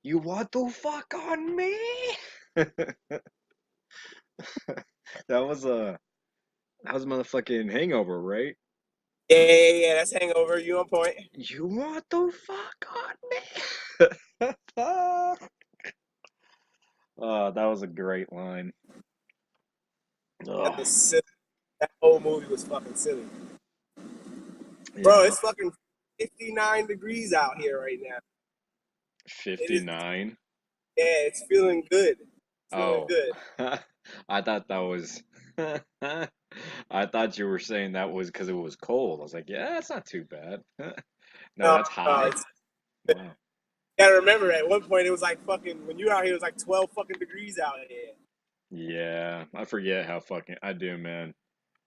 You want to fuck on me? That was a that was motherfucking Hangover, right? Yeah, yeah, yeah. That's Hangover. You on point? You want to fuck on me? That was a great line. That Oh, was silly. That whole movie was fucking silly, bro. yeah. It's fucking 59 degrees out here right now. It is. 59. Yeah, it's feeling good. Feeling Oh, good. I thought that was. I thought you were saying that was because it was cold. I was like, yeah, that's not too bad. No, No, that's no, high. it's. Wow. You gotta remember, at one point it was like fucking when you were out here, it was like 12 fucking degrees out here. Yeah, I forget how fucking I do, man.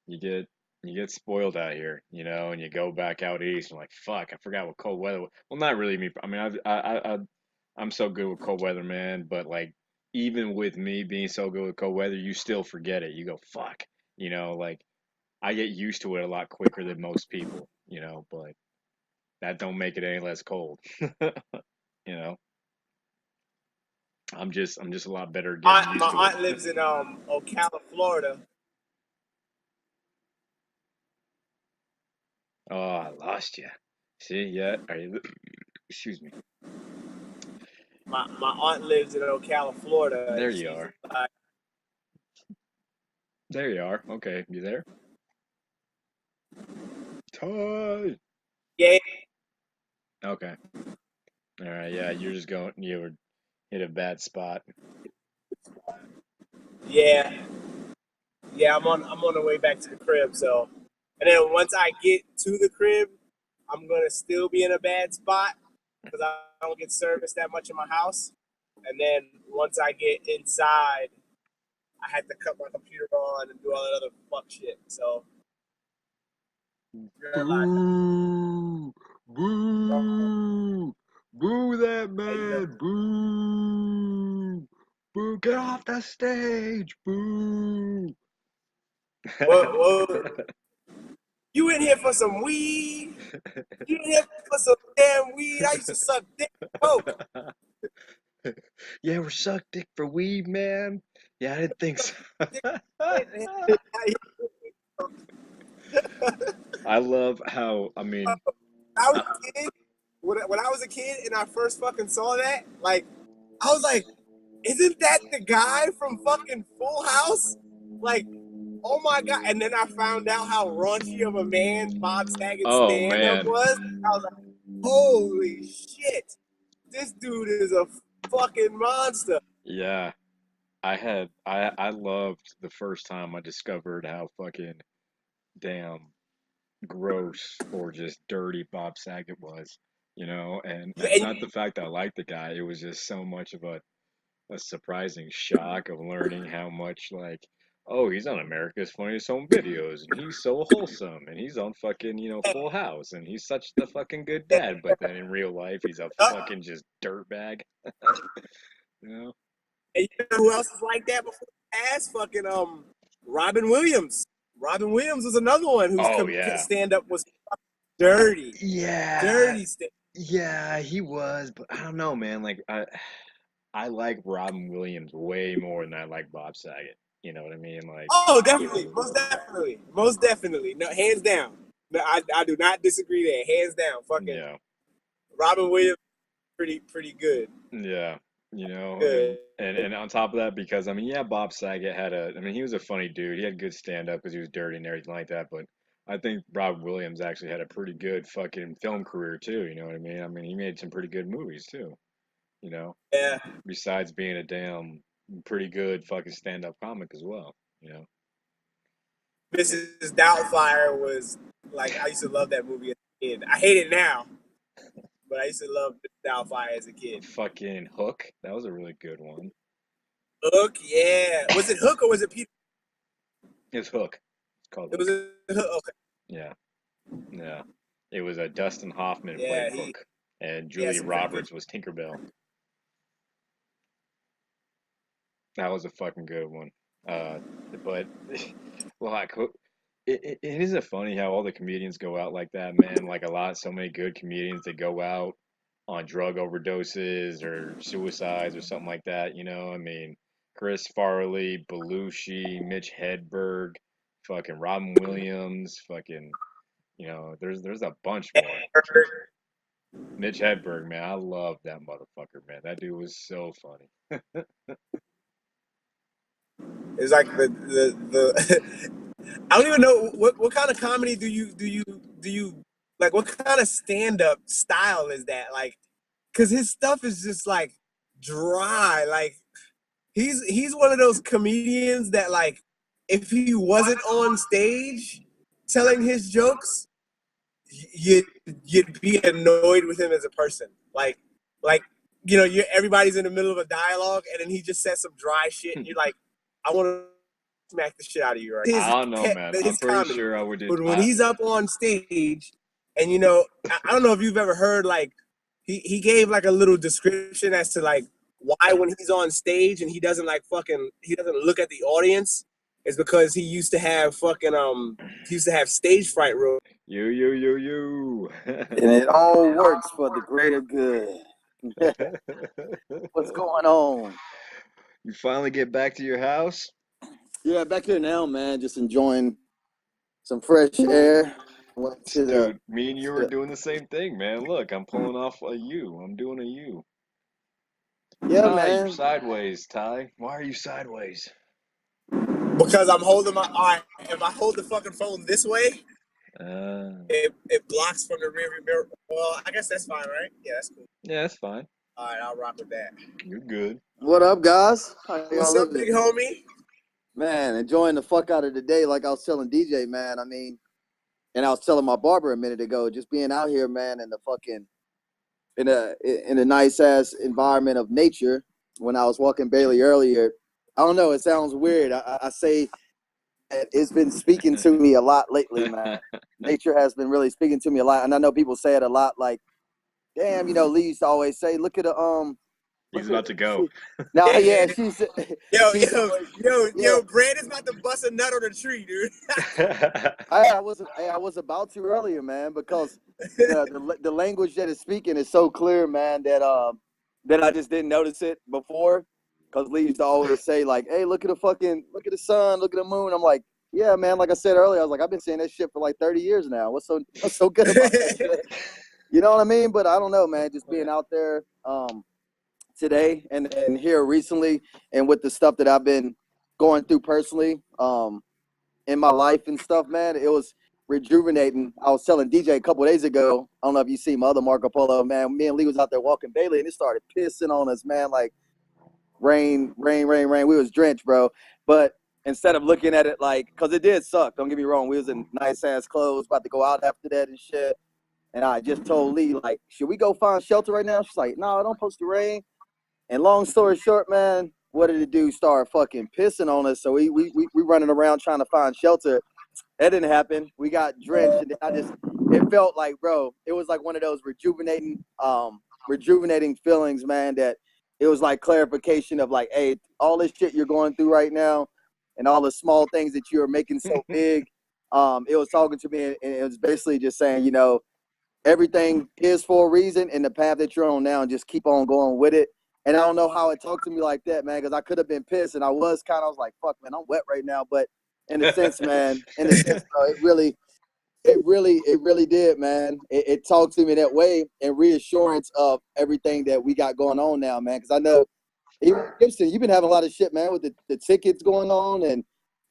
You get you get spoiled out here, and you go back out east and like, fuck, I forgot what cold weather. Well, not really me. I mean, I'm so good with cold weather, man. But like, even with me being so good with cold weather, you still forget it. You go, fuck, like I get used to it a lot quicker than most people, but that don't make it any less cold. You know, I'm just a lot better getting My used to it. aunt lives in Ocala, Florida. Oh, I lost you. See, yeah, are you? Excuse me. My aunt lives in Ocala, Florida, There and you she's are. like, There you are. Okay, you there? Ty. yeah, Okay. All right. Yeah, you're just going. You were hit a bad spot. yeah, yeah. I'm on the way back to the crib. So, and then once I get to the crib, I'm gonna still be in a bad spot because I don't get service that much in my house. And then once I get inside, I had to cut my computer on and do all that other fuck shit. So, you're like, Boo! oh, Boo! Boo that yeah, you know, man! Boo! Boo! Get off the stage! Boo! what, you in here for some weed? You in here for some damn weed? I used to suck dick coke. You ever suck dick for weed, man? Yeah, I didn't think so. I love how, I mean, I was uh, a kid. When I was a kid and I first fucking saw that, like, I was like, isn't that the guy from fucking Full House? Like, oh my god! And then I found out how raunchy of a man Bob Saget's oh stand-up man, was. I was like, holy shit, this dude is a fucking monster. yeah. I loved the first time I discovered how fucking damn gross or just dirty Bob Saget was, and Yeah, it's and not the fact that I liked the guy, it was just so much of a surprising shock of learning how much like, oh, he's on America's Funniest Home Videos and he's so wholesome and he's on fucking, Full House and he's such the fucking good dad, but then in real life he's a fucking just dirtbag, you know? and you know who else is like that before? Ass fucking Robin Williams. Robin Williams was another one whose Oh yeah. stand up was dirty, Yeah, dirty stand. yeah, he was, but I don't know, man. Like I like Robin Williams way more than I like Bob Saget. You know what I mean? Like, Oh, definitely, most definitely, most definitely. No, hands down. No, I do not disagree there. Hands down, fucking yeah, Robin Williams, pretty good. yeah, you know, and Good. and and on top of that, because I mean, yeah, Bob Saget I mean, he was a funny dude. He had good stand up because he was dirty and everything like that. But I think Rob Williams actually had a pretty good fucking film career too. You know what I mean? I mean, he made some pretty good movies too. You know, Yeah, besides being a damn pretty good fucking stand up comic as well. You know. Mrs. Doubtfire was like I used to love that movie as a kid. I hate it now, but I used to love Mrs. Doubtfire as a kid. Fucking Hook. That was a really good one. Hook, yeah. Was it Hook or was it Peter? It's Hook. It's called It was Hook. a Hook. Okay. Yeah, yeah. It was Dustin Hoffman played Yeah, Hook, and he had Julia some pretty good. Roberts was Tinkerbell. That was a fucking good one. Uh, but like, it isn't funny how all the comedians go out like that, man. Like so many good comedians that go out on drug overdoses or suicides or something like that. You know, I mean, Chris Farley, Belushi, Mitch Hedberg, fucking Robin Williams, fucking, you know, there's a bunch more. Mitch Hedberg, man, I love that motherfucker, man. That dude was so funny. It's like the I don't even know what kind of comedy do you like, what kind of stand up style is that? Like, cause his stuff is just like dry. Like he's one of those comedians that, like, if he wasn't on stage telling his jokes, you'd you'd be annoyed with him as a person. Like you're everybody's in the middle of a dialogue, and then he just says some dry shit, and you're like, I want to smack the shit out of you right I now. don't know, man. I'm His pretty comedy, sure I would do. but when he's up on stage, and I don't know if you've ever heard, like, he gave like a little description as to like why when he's on stage and he doesn't look at the audience, is because he used to have stage fright real. You. And it all works for the greater good. What's going on? You finally get back to your house? Yeah, back here now, man. Just enjoying some fresh air. Went to the, Dude, me and you were to doing the same thing, man. Look, I'm pulling off a U. I'm doing a U. yeah, Ah, you're man. sideways, Ty. Why are you sideways? Because I'm holding my. All right, if I hold the fucking phone this way, Uh, it blocks from the rearview mirror. Well, I guess that's fine, right? Yeah, that's cool. yeah, that's fine. All right, I'll rock with that. You're good. What up, guys? How y'all What's up, big living? homie? Man, enjoying the fuck out of the day, like I was telling DJ, man. I mean, and I was telling my barber a minute ago, just being out here, man, in the fucking in a nice ass environment of nature. When I was walking Bailey earlier, I don't know. It sounds weird. I say it's been speaking to me a lot lately, man. Nature has been really speaking to me a lot, and I know people say it a lot. Like, damn, Lee used to always say, "Look at the He's look at." about to go. Now, yeah, Yeah. she said, Yo, she used to yo, always, yeah. yo, Brandon's about to bust a nut on a tree, dude. I was about to earlier, man, because the language that is speaking is so clear, man, that I just didn't notice it before. Because Lee used to always say, like, "Hey, look at the sun, look at the moon." I'm like, yeah, man. Like I said earlier, I was like, I've been saying that shit for like 30 years now. What's so good about that shit? You know what I mean? But I don't know, man. Just being out there today and here recently, and with the stuff that I've been going through personally in my life and stuff, man, it was rejuvenating. I was telling DJ a couple of days ago. I don't know if you see my other Marco Polo, man. Me and Lee was out there walking Bailey, and it started pissing on us, man. Like rain, rain, rain, rain. We was drenched, bro. But instead of looking at it like, because it did suck. Don't get me wrong. We was in nice ass clothes, about to go out after that and shit. And I just told Lee, like, should we go find shelter right now? She's like, no, don't post the rain. And long story short, man, what did it do? Start fucking pissing on us. So we running around trying to find shelter. That didn't happen. We got drenched, and it felt like, bro, it was like one of those rejuvenating feelings, man. That it was like clarification of like, hey, all this shit you're going through right now, and all the small things that you're making so big. It was talking to me, and it was basically just saying, everything is for a reason, and the path that you're on now, and just keep on going with it. And I don't know how it talked to me like that, man, because I could have been pissed, and I was like, fuck, man, I'm wet right now. But in a sense, man, bro, it really did, man. It talked to me that way, and reassurance of everything that we got going on now, man. Because I know, even Gibson, you've been having a lot of shit, man, with the tickets going on, and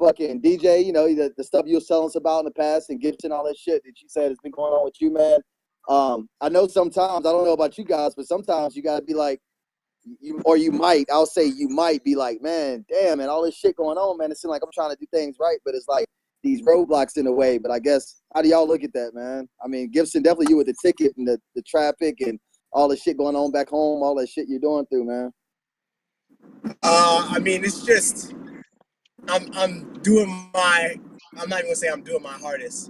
fucking DJ, the stuff you were telling us about in the past, and Gibson, all that shit that you said has been going on with you, man. I know sometimes, I don't know about you guys, but sometimes you gotta be like, I'll say you might be like, man, damn, man, all this shit going on, man. It seems like I'm trying to do things right, but it's like these roadblocks in the way. But I guess, how do y'all look at that, man? I mean, Gibson, definitely you with the ticket and the traffic and all the shit going on back home, all that shit you're doing through, man. I mean, it's just I'm doing my. I'm not even gonna say I'm doing my hardest.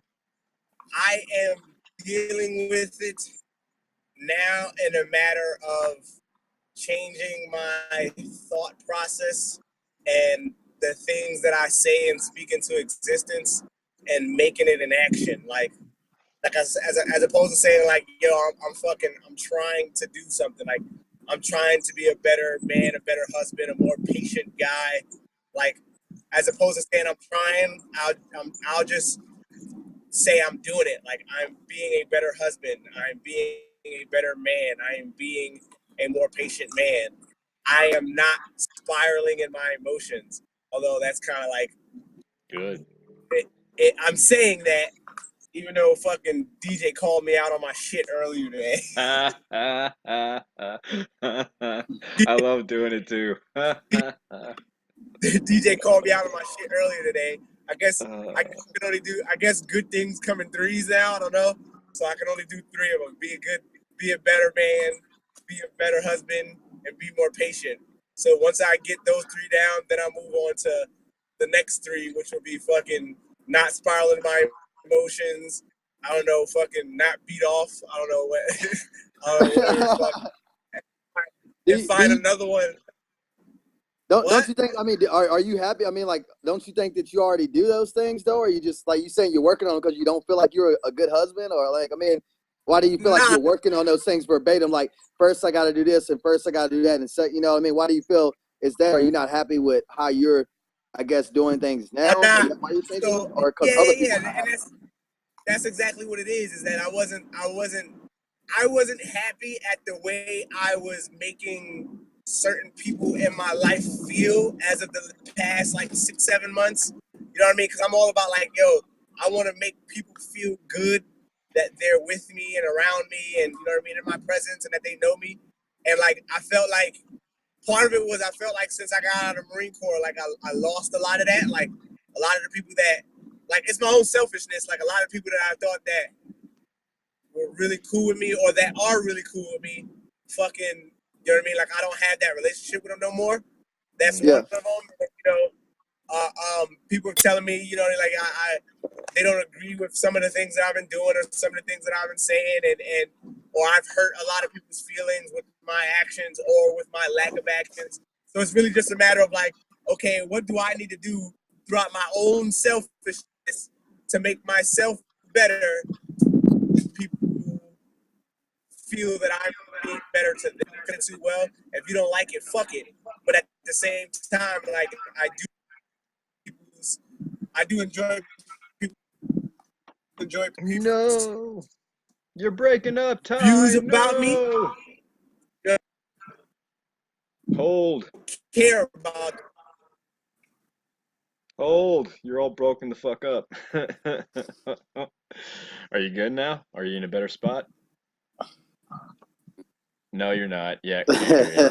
I am dealing with it now in a matter of changing my thought process and the things that I say and speak into existence, and making it an action. Like, Like as opposed to saying like, yo, I'm trying to do something. Like I'm trying to be a better man, a better husband, a more patient guy. Like as opposed to saying I'm trying, I'll just say I'm doing it. Like I'm being a better husband. I'm being a better man. I am being a more patient man. I am not spiraling in my emotions. Although that's kind of like Good. I'm saying that even though fucking DJ called me out on my shit earlier today. I love doing it too. DJ called me out on my shit earlier today. I guess Uh, I can only do. I guess good things come in threes now. I don't know, so I can only do three of them. Be a better man, be a better husband, and be more patient. So once I get those three down, then I move on to the next three, which will be fucking not spiraling my emotions. I don't know, fucking not beat off. I don't know what. I don't know, whatever the fuck. And do find you, another one. don't What? you think? I mean, are you happy? I mean, like, don't you think that you already do those things though? Or are you just like you saying you're working on them because you don't feel like you're a good husband, or like, I mean, why do you feel like Nah, you're working on those things verbatim? Like, first I got to do this, and first I got to do that, and so you know, what I mean, why do you feel is that? Are you not happy with how you're, I guess, doing things now? nah. Is that why you're changing them, So or because yeah, other yeah, people are yeah, not and happy? that's exactly what it is. Is that I wasn't happy at the way I was making certain people in my life feel as of the past like 6 7 months. You know what I mean? Because I'm all about like, yo, I want to make people feel good that they're with me and around me, and you know what I mean, in my presence, and that they know me. And like I felt like part of it was I felt like since I got out of the Marine Corps, like I lost a lot of that. Like a lot of the people that, like, it's my own selfishness. Like a lot of people that I thought that were really cool with me or that are really cool with me, fucking, you know what I mean? Like I don't have that relationship with them no more. That's one Yeah. of them. You know, people are telling me, you know, like they don't agree with some of the things that I've been doing or some of the things that I've been saying, and or I've hurt a lot of people's feelings with my actions or with my lack of actions. So it's really just a matter of like, okay, what do I need to do throughout my own selfishness to make myself better? People feel that I'm being better to them too. Well, if you don't like it, fuck it. But at the same time, like I do enjoy people's no, you're breaking up, views Ty. about me. No, You know, hold, care about. hold. You're all broken the fuck up. Are you good now? Are you in a better spot? No, you're not. Yeah, can't hear you.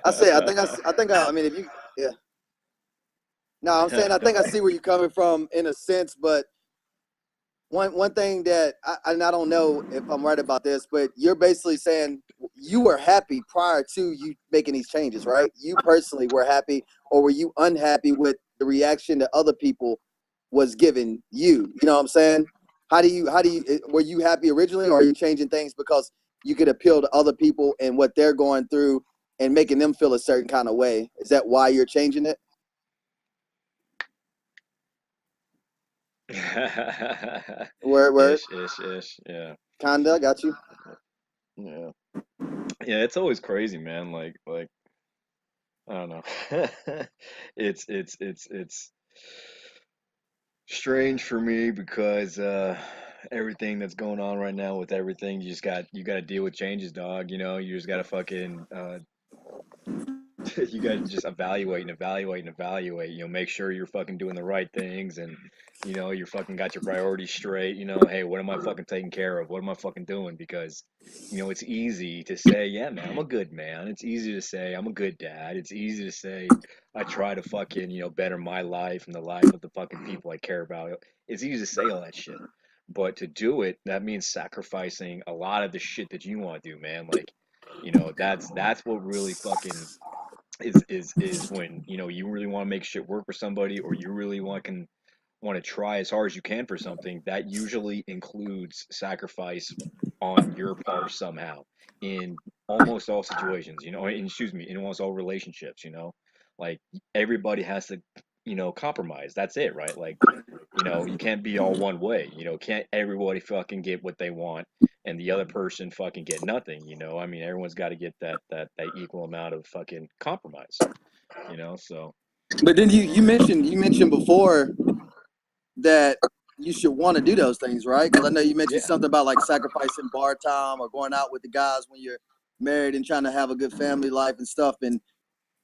I say, I mean, if you, yeah. No, I'm saying I think I see where you're coming from in a sense, but one thing that and I don't know if I'm right about this, but you're basically saying you were happy prior to you making these changes, right? You personally were happy, or were you unhappy with the reaction that other people was giving you? You know what I'm saying? Were you happy originally, or are you changing things because you could appeal to other people and what they're going through and making them feel a certain kind of way? Is that why you're changing it? Word, Ish. Yeah, kinda, got you. yeah, yeah. It's always crazy, man. Like I don't know. It's strange for me because everything that's going on right now with everything, you got to deal with changes, dog. You know, you just got to fucking you got to just evaluate. You know, make sure you're fucking doing the right things, and you know, you're fucking got your priorities straight. You know, hey, what am I fucking taking care of? What am I fucking doing? Because you know, it's easy to say, yeah, man, I'm a good man. It's easy to say I'm a good dad. It's easy to say I try to fucking, you know, better my life and the life of the fucking people I care about. It's easy to say all that shit. But to do it, that means sacrificing a lot of the shit that you want to do, man. Like, you know, that's what really fucking is when you know you really want to make shit work for somebody, or you really want to try as hard as you can for something. That usually includes sacrifice on your part somehow in almost all situations, you know, excuse me, in almost all relationships, you know, like everybody has to compromise. That's it, right? Like, you can't be all one way. Can't everybody fucking get what they want and the other person fucking get nothing, I mean, everyone's got to get that equal amount of fucking compromise, so But then you mentioned before that you should want to do those things, right? Because I know you mentioned yeah. something about like sacrificing bar time or going out with the guys when you're married and trying to have a good family life and stuff. And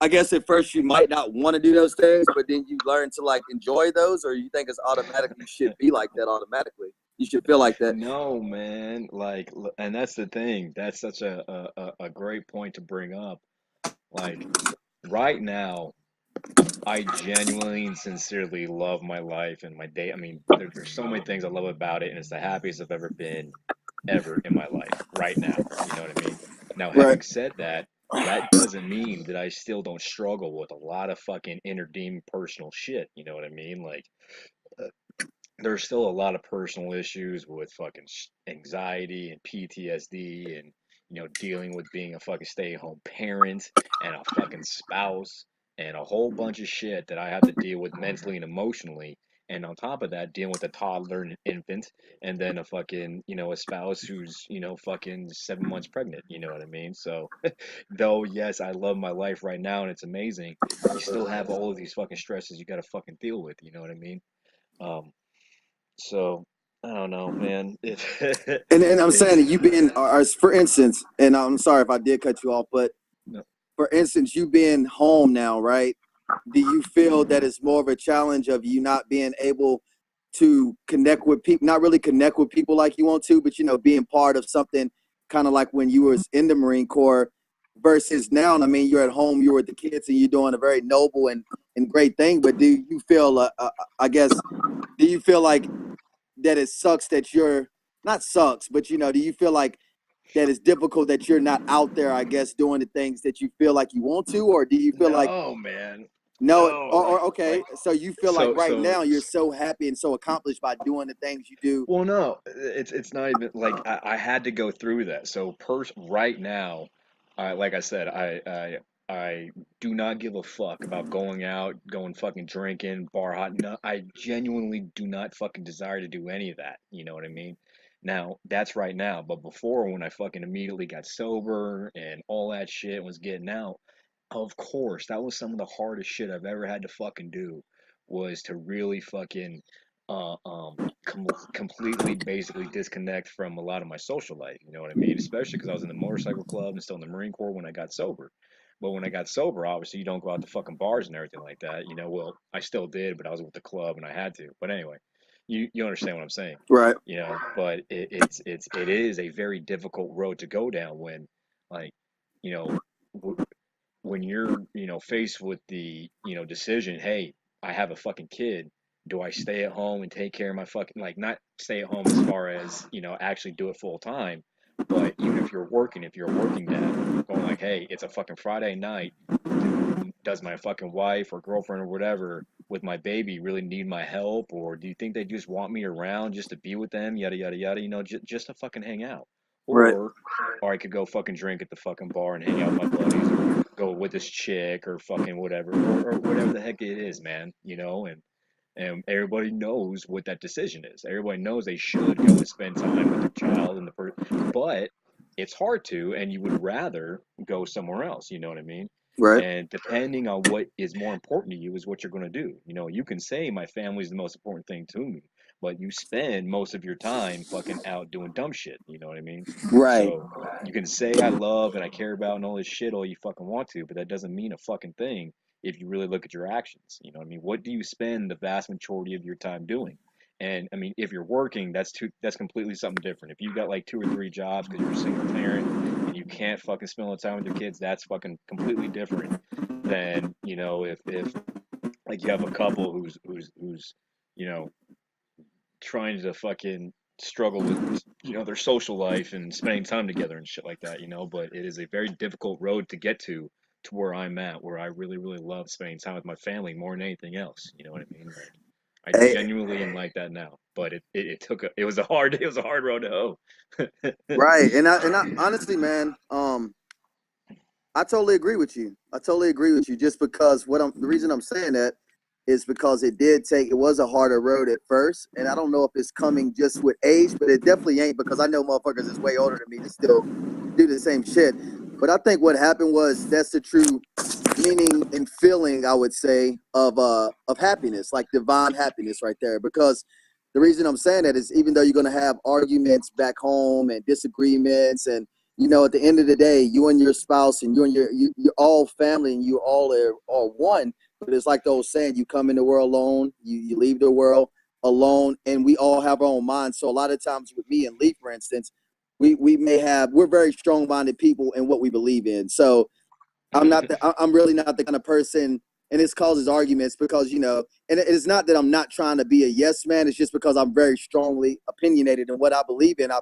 I guess at first you might not want to do those things, but then you learn to like enjoy those, or you think it's automatic. You should be like that automatically. You should feel like that. No, man. Like, and that's the thing. That's such a great point to bring up. Like, right now, I genuinely and sincerely love my life and my day. I mean, there's so many things I love about it, and it's the happiest I've ever been ever in my life right now. You know what I mean? Now, Right. having said that, that doesn't mean that I still don't struggle with a lot of fucking inner demon personal shit. You know what I mean? Like, uh, there's still a lot of personal issues with fucking anxiety and PTSD and dealing with being a fucking stay-at-home parent and a fucking spouse and a whole bunch of shit that I have to deal with mentally and emotionally. And on top of that, dealing with a toddler and an infant, and then a fucking, a spouse who's, fucking 7 months pregnant. You know what I mean? So, though, yes, I love my life right now and it's amazing, you still have all of these fucking stresses you got to fucking deal with. You know what I mean? Um, so I don't know, man. And I'm saying It's that you being, or for instance, and I'm sorry if I did cut you off, but no, for instance, you being home now, right? Do you feel that it's more of a challenge of you not being able to connect with people, not really connect with people like you want to, but being part of something kind of like when you was in the Marine Corps versus now? I mean, you're at home, you're with the kids, and you're doing a very noble and great thing. But do you feel, I guess, do you feel like that it sucks that you're not sucks, but do you feel like that it's difficult that you're not out there, I guess, doing the things that you feel like you want to, or do you feel like no, man, no, no. or Like okay, so you feel like so right so now you're so happy and so accomplished by doing the things you do? Well, no, it's not even like I had to go through that. So right now, like I said, I do not give a fuck about going out, going fucking drinking, bar hot. No, I genuinely do not fucking desire to do any of that. You know what I mean? Now, that's right now, but before when I fucking immediately got sober and all that shit was getting out, of course, that was some of the hardest shit I've ever had to fucking do was to really fucking uh um completely basically disconnect from a lot of my social life, you know what I mean? Especially because I was in the motorcycle club and still in the Marine Corps when I got sober. But when I got sober, obviously you don't go out to fucking bars and everything like that. Well, I still did, but I was with the club and I had to. But anyway, you understand what I'm saying. Right, But it is a very difficult road to go down when like, you know, w- when you're, faced with the, decision, hey, I have a fucking kid. Do I stay at home and take care of my fucking, like, not stay at home as far as, actually do it full time, but even if you're working, if you're a working dad, going like, hey, it's a fucking Friday night. Does my fucking wife or girlfriend or whatever with my baby really need my help? Or do you think they just want me around just to be with them? Yada, yada, yada, just to fucking hang out. right, Or I could go fucking drink at the fucking bar and hang out with my buddies or go with this chick or fucking whatever or whatever the heck it is, man, and everybody knows what that decision is. Everybody knows they should go and spend time with their child and but it's hard to, and you would rather go somewhere else. You know what I mean? right, And depending on what is more important to you is what you're going to do. You can say my family is the most important thing to me, but you spend most of your time fucking out doing dumb shit. You know what I mean? right, So you can say I love and I care about and all this shit all you fucking want to, but that doesn't mean a fucking thing if you really look at your actions. You know what I mean? What do you spend the vast majority of your time doing? And I mean, if you're working, that's completely something different. If you've got like two or three jobs because you're a single parent and you can't fucking spend all the time with your kids, that's fucking completely different than, if like you have a couple who's, you know, trying to fucking struggle with, their social life and spending time together and shit like that, but it is a very difficult road to get to where I'm at, where I really, really love spending time with my family more than anything else. You know what I mean? Like I hey, genuinely am like that now, but it took it was a hard road to hoe. right. And I honestly, man, I totally agree with you. I totally agree with you. Just because the reason I'm saying that is because it was a harder road at first. And I don't know if it's coming just with age, but it definitely ain't, because I know motherfuckers is way older than me that still do the same shit. But I think what happened was that's the true meaning and feeling, I would say, of happiness, like divine happiness right there. Because the reason I'm saying that is, even though you're gonna have arguments back home and disagreements, and at the end of the day, you and your spouse and you're all family, and you all are one. But it's like the old saying, you come in the world alone, you leave the world alone, and we all have our own minds. So a lot of times with me and Lee, for instance, we're very strong minded people in what we believe in. So I'm really not the kind of person, and this causes arguments because, and it's not that I'm not trying to be a yes man. It's just because I'm very strongly opinionated in what I believe in. I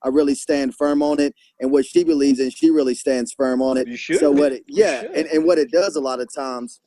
really stand firm on it, and what she believes in, she really stands firm on it. You So should be. You should. and what it does a lot of times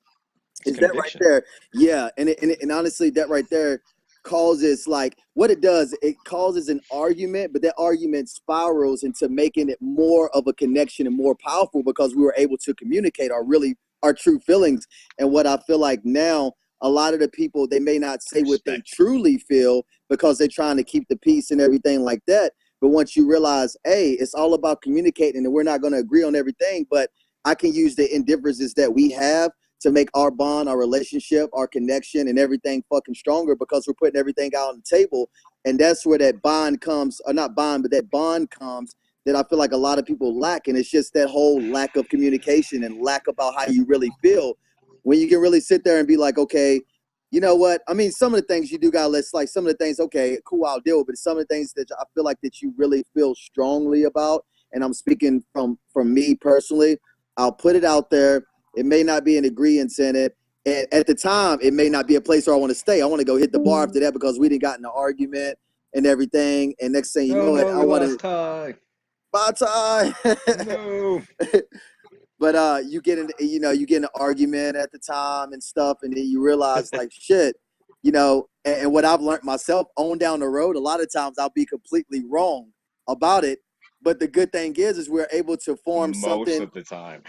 It's is that right conviction. there. Yeah, and honestly, that right there causes, like, what it does, it causes an argument, but that argument spirals into making it more of a connection and more powerful, because we were able to communicate our true feelings. And what I feel like now, a lot of the people, they may not say what they Respect. truly feel because they're trying to keep the peace and everything like that. But once you realize, hey, it's all about communicating, and we're not going to agree on everything, but I can use the indifferences that we have to make our bond, our relationship, our connection, and everything fucking stronger, because we're putting everything out on the table. And that's where that bond comes, or not bond, but that bond comes, that I feel like a lot of people lack. And it's just that whole lack of communication and lack about how you really feel. When you can really sit there and be like, okay, you know what? I mean, some of the things you do got, let's, like, some of the things, okay, cool, I'll deal with, but some of the things that I feel like that you really feel strongly about, and I'm speaking from me personally, I'll put it out there. It may not be an agreement in it. And at the time, it may not be a place where I want to stay. I want to go hit the bar after that because we didn't got in an argument and everything. And next thing you Oh know it, no, I we want lost to Ty. bye tie. No. But you get in an argument at the time and stuff, and then you realize, like, shit, and what I've learned myself on down the road, a lot of times I'll be completely wrong about it. But the good thing is we're able to form Most something. of the time.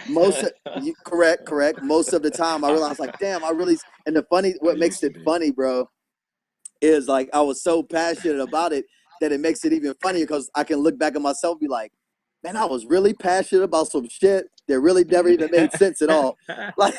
Correct. Most of the time, I I, realize, like, damn, I really. And I what makes used to it be. funny, bro, is like I was so passionate about it that it makes it even funnier, because I can look back at myself and be like, man, I was really passionate about some shit that really never even made sense at all. Like,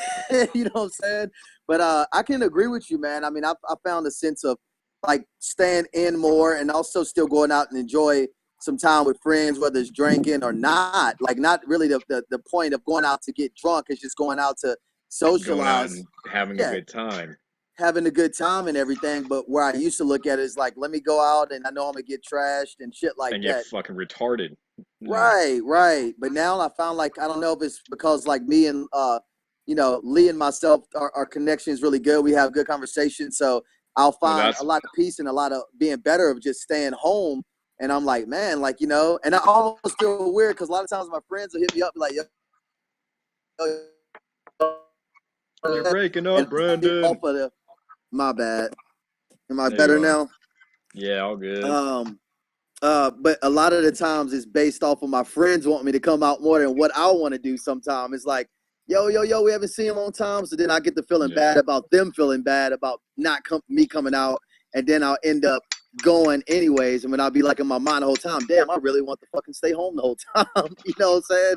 you know what I'm saying? But I can agree with you, man. I mean, I found a sense of, like, staying in more, and also still going out and enjoy some time with friends, whether it's drinking or not. Like, not really the point of going out to get drunk. It's just going out to Going out socialize. and having a Yeah, good time having a good time and everything. But where I used to look at it is like, let me go out and I know I'm gonna get trashed and shit like and get that. fucking retarded. Mm. Right. But now I found, like, I don't know if it's because, like, me and Lee and myself, our connection is really good. We have good conversations. So I'll Well, find a lot of peace and a lot of being better of just staying home. And I'm like, man, like, and I almost feel weird because a lot of times my friends will hit me up like, you're breaking and up, off Brandon. of my bad. Am I There you better are. now? Yeah, all good. Um, but a lot of the times it's based off of my friends want me to come out more than what I want to do sometimes. It's like, yo, we haven't seen them on time. So then I get the feeling Yeah. bad about them feeling bad about not me coming out. And then I'll end up going anyways. And when I'll be like in my mind the whole time, damn, I really want to fucking stay home the whole time. You know what I'm saying?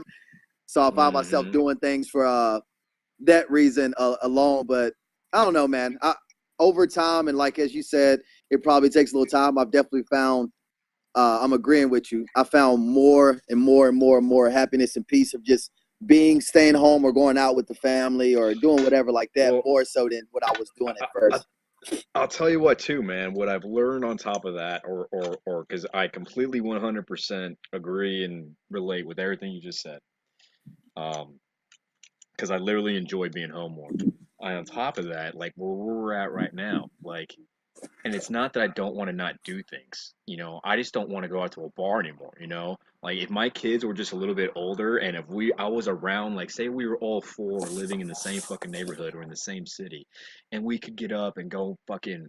So I find myself Hmm. doing things for that reason alone. But I don't know, man. Over time, and like as you said, it probably takes a little time. I've definitely found I'm agreeing with you. I found more and more and more and more happiness and peace of just staying home or going out with the family or doing whatever like that, Well, more so than what I was doing at I, I, first. I'll tell you what too, man. What I've learned on top of that, or because I completely 100% agree and relate with everything you just said. Um, because I literally enjoy being home more. I, on top of that, like where we're at right now, like, and it's not that I don't want to not do things, I just don't want to go out to a bar anymore. Like if my kids were just a little bit older and if I was around, like say we were all four living in the same fucking neighborhood or in the same city and we could get up and go fucking,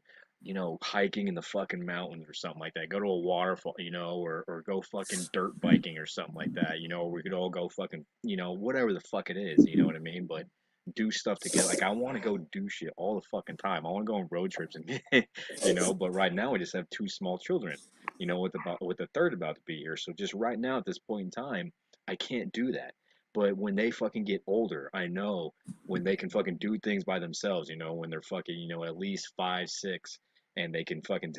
hiking in the fucking mountains or something like that, go to a waterfall, or go fucking dirt biking or something like that, or we could all go fucking, whatever the fuck it is, you know what I mean? But do stuff together. Like I want to go do shit all the fucking time. I want to go on road trips and but right now I just have two small children, with the third about to be here. So just right now at this point in time, I can't do that. But when they fucking get older, I know when they can fucking do things by themselves, when they're fucking, at least 5, 6, and they can fucking,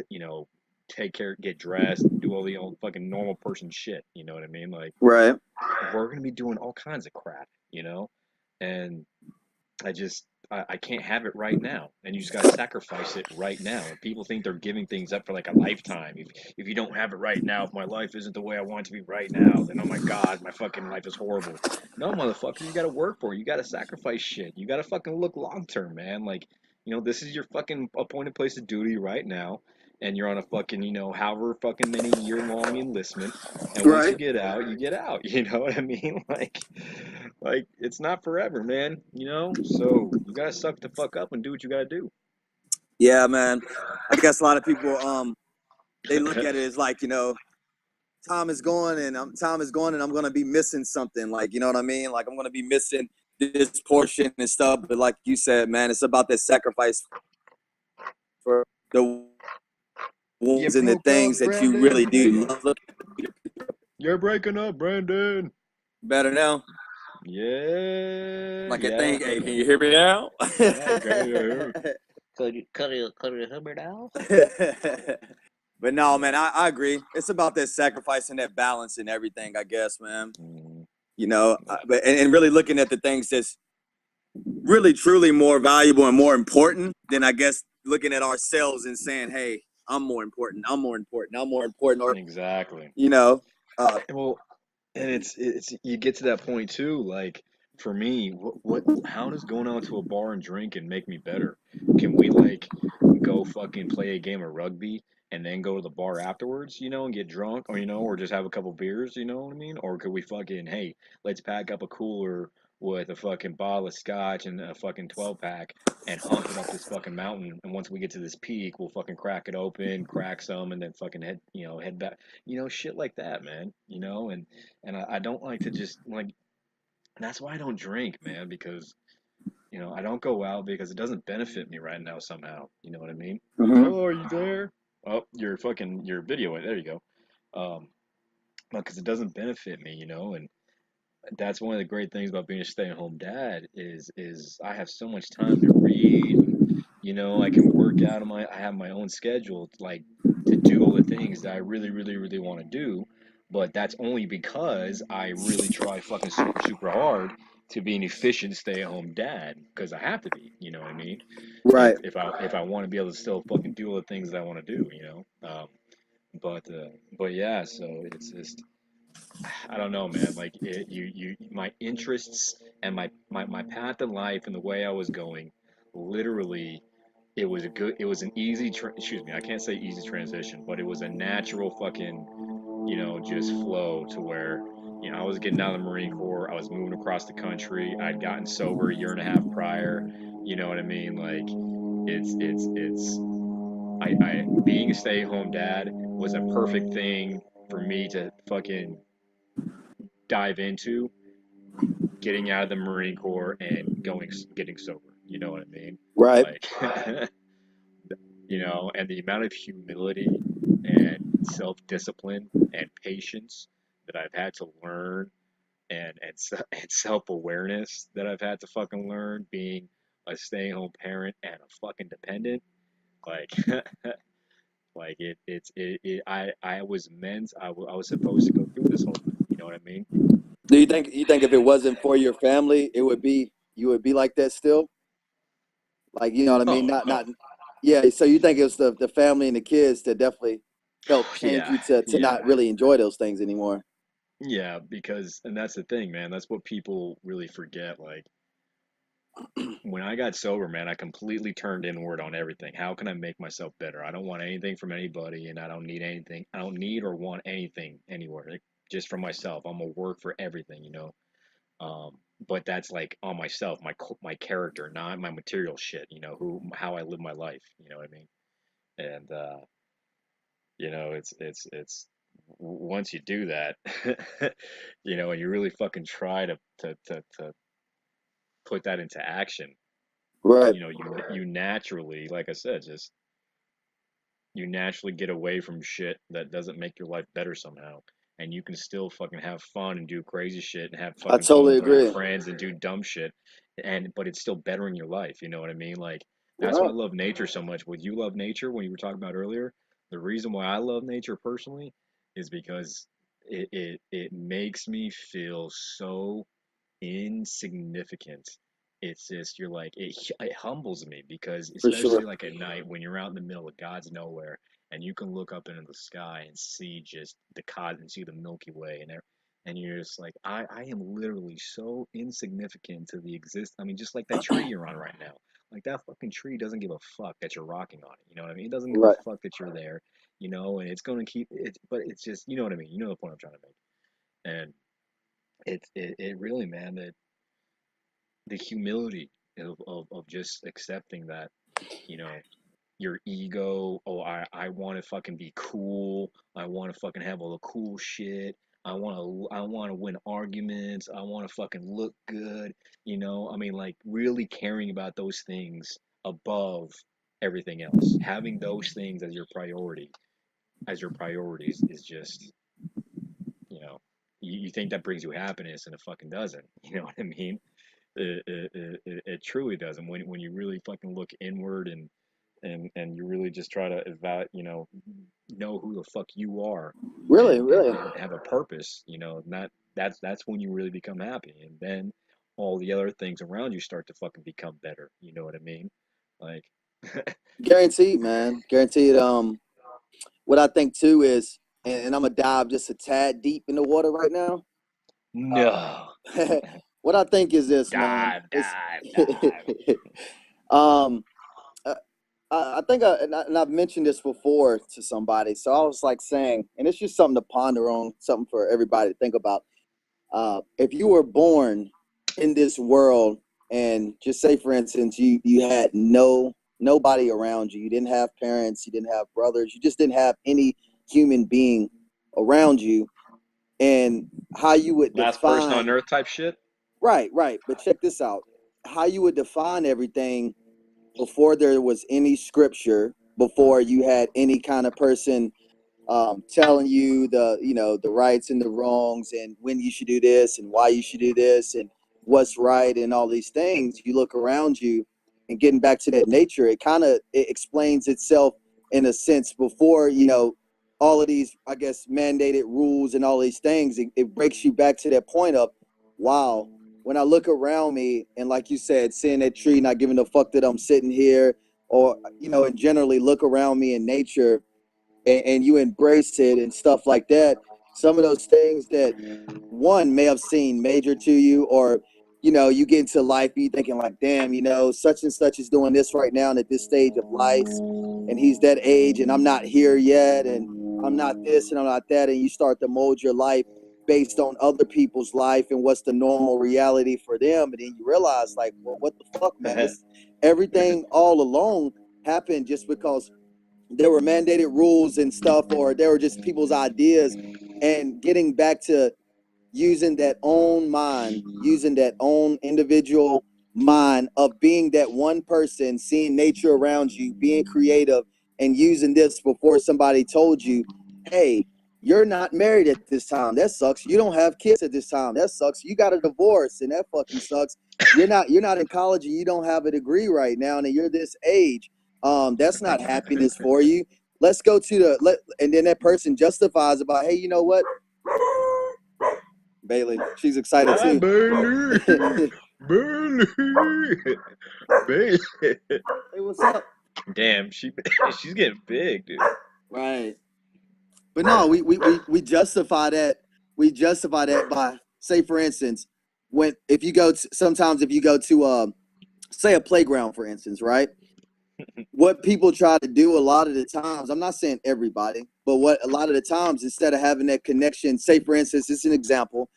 take care, get dressed, do all the old fucking normal person shit. You know what I mean? Like Right. we're gonna be doing all kinds of crap, and I can't have it right now, and you just gotta sacrifice it right now. And people think they're giving things up for like a lifetime. If you don't have it right now, if my life isn't the way I want it to be right now, then oh my god, my fucking life is horrible. No, motherfucker, you gotta work for it. You gotta sacrifice shit. You gotta fucking look long term, man. Like, this is your fucking appointed place of duty right now, and you're on a fucking, however fucking many year long enlistment. And once you Right. get out, you get out. You know what I mean? Like it's not forever, man. So you gotta suck the fuck up and do what you gotta do. Yeah, man. I guess a lot of people they look at it as like, time is going and I'm gonna be missing something. Like, you know what I mean? Like I'm gonna be missing this portion and stuff. But like you said, man, it's about that sacrifice for the You ones and the broke up, things that you really Brandon. do love. You're breaking up, Brandon. Better now. Yeah, Like I yeah. think, hey, can you hear me now? Yeah, okay, yeah. Could you hear me now? But no, man, I agree. It's about that sacrifice and that balance and everything, I guess, man. Mm, But really looking at the things that's really truly more valuable and more important than I guess looking at ourselves and saying, "Hey, I'm more important. I'm more important. I'm more important." Or exactly. you know, uh, Well, and it's you get to that point too. Like for me, how does going out to a bar and drinking make me better? Can we like go fucking play a game of rugby and then go to the bar afterwards, and get drunk, or just have a couple beers, you know what I mean? Or could we fucking, hey, let's pack up a cooler with a fucking bottle of scotch and a fucking 12 pack and hump it up this fucking mountain, and once we get to this peak, we'll fucking crack it open, crack some, and then fucking head back, shit like that, man, and I don't like to just like that's why I don't drink, man, because I don't go out because it doesn't benefit me right now somehow. You know what I mean? mhm. Oh, are you there? Oh, your video. There you go. Because it doesn't benefit me, and that's one of the great things about being a stay-at-home dad is I have so much time to read, and I can work out on I have my own schedule like to do all the things that I really really really want to do, but that's only because I really try fucking super super hard to be an efficient stay-at-home dad because I have to be, you know what I mean? If Right. if I if I want to be able to still fucking do all the things that I want to do, but yeah, so it's just I don't know, man. Like my interests and my path in life and the way I was going, literally, it was an easy, excuse me, I can't say easy transition, but it was a natural fucking, just flow to where, I was getting out of the Marine Corps, I was moving across the country, I'd gotten sober a year and a half prior, you know what I mean? Like, it's, being a stay-at-home dad was a perfect thing for me to fucking dive into getting out of the Marine Corps and getting sober. You know what I mean? Right. Like, and the amount of humility and self-discipline and patience that I've had to learn and self-awareness that I've had to fucking learn being a stay-home parent and a fucking dependent. Like, like I was meant, I was supposed to go through this whole thing. You know what I mean? Do you think if it wasn't for your family, you would be like that still? Like, you know what I mean? Oh, Not yeah, so you think it's the family and the kids that definitely help change yeah, you to yeah. not really enjoy those things anymore. Yeah, because, and that's the thing, man. That's what people really forget. Like, when I got sober, man, I completely turned inward on everything. How can I make myself better? I don't want anything from anybody, and I don't need anything. I don't need or want anything anywhere, like, just for myself. I'm gonna work for everything. But that's like on myself, my character, not my material shit. How I live my life. You know what I mean? And it's once you do that, and you really fucking try to put that into action, Right. you naturally, like I said, just you naturally get away from shit that doesn't make your life better somehow. And you can still fucking have fun and do crazy shit and have I fucking fun totally with all your agree. friends and do dumb shit. But it's still bettering your life, you know what I mean? Like that's why I Right. love nature so much. What you love nature when you were talking about earlier, the reason why I love nature personally is because it makes me feel so insignificant. It's just you're like it humbles me because For sure. especially like at night when you're out in the middle of God's nowhere and you can look up into the sky and see just the cosmos and see the Milky Way and you're just like I am literally so insignificant to the exist. I mean, just like that tree you're on right now. Like that fucking tree doesn't give a fuck that you're rocking on it. You know what I mean? It doesn't give a Right. fuck that you're there. And it's gonna keep it. But it's just you know what I mean. You know the point I'm trying to make. And it really, man, the humility of just accepting that, you know, your ego, oh, I want to fucking be cool. I want to fucking have all the cool shit. I want to win arguments. I want to fucking look good, I mean, like really caring about those things above everything else. Having those things as your priorities is just, you think that brings you happiness and it fucking doesn't. You know what I mean? It truly doesn't. When you really fucking look inward and you really just try to know who the fuck you are Really, and really. have a purpose, and that's when you really become happy. And then all the other things around you start to fucking become better. You know what I mean? Like, Guaranteed, man. Guaranteed. What I think too is, and I'm gonna dive just a tad deep in the water right now. no, What I think is this, man. dive, It's dive, dive. um I think and I've mentioned this before to somebody, so I was like saying, and it's just something to ponder on, something for everybody to think about. If you were born in this world, and just say, for instance, you had nobody around you, you didn't have parents, you didn't have brothers, you just didn't have any human being around you, and how you would Last person on define, earth type shit. right, but check this out, how you would define everything before there was any scripture, before you had any kind of person telling you the rights and the wrongs and when you should do this and why you should do this and what's right and all these things. You look around you, and getting back to that nature, it explains itself in a sense before all of these, I guess, mandated rules and all these things. It breaks you back to that point of, wow, when I look around me and, like you said, seeing that tree, not giving a fuck that I'm sitting here, or and generally look around me in nature, and you embrace it and stuff like that. Some of those things that one may have seemed major to you, or you get into life and you thinking like, damn, such and such is doing this right now and at this stage of life, and he's that age and I'm not here yet, and I'm not this and I'm not that, and you start to mold your life based on other people's life and what's the normal reality for them, and then you realize, like, well, what the fuck, man, this everything all along happened just because there were mandated rules and stuff, or there were just people's ideas. And getting back to using that own mind, using that own individual mind of being that one person, seeing nature around you, being creative, and using this before somebody told you, hey, you're not married at this time, that sucks. You don't have kids at this time, that sucks. You got a divorce, and that fucking sucks. You're not in college and you don't have a degree right now, and you're this age. That's not happiness for you. Let's go to and then that person justifies about, hey, you know what, Bailey, she's excited Hi, too. Bailey. Hey, Bailey. Bailey. what's up? Damn, she's getting big, dude. Right. But no, we justify that. We justify that by, say, for instance, sometimes if you go to say a playground, for instance, right? What people try to do a lot of the times, I'm not saying everybody, but what a lot of the times, instead of having that connection, say, for instance, it's an example,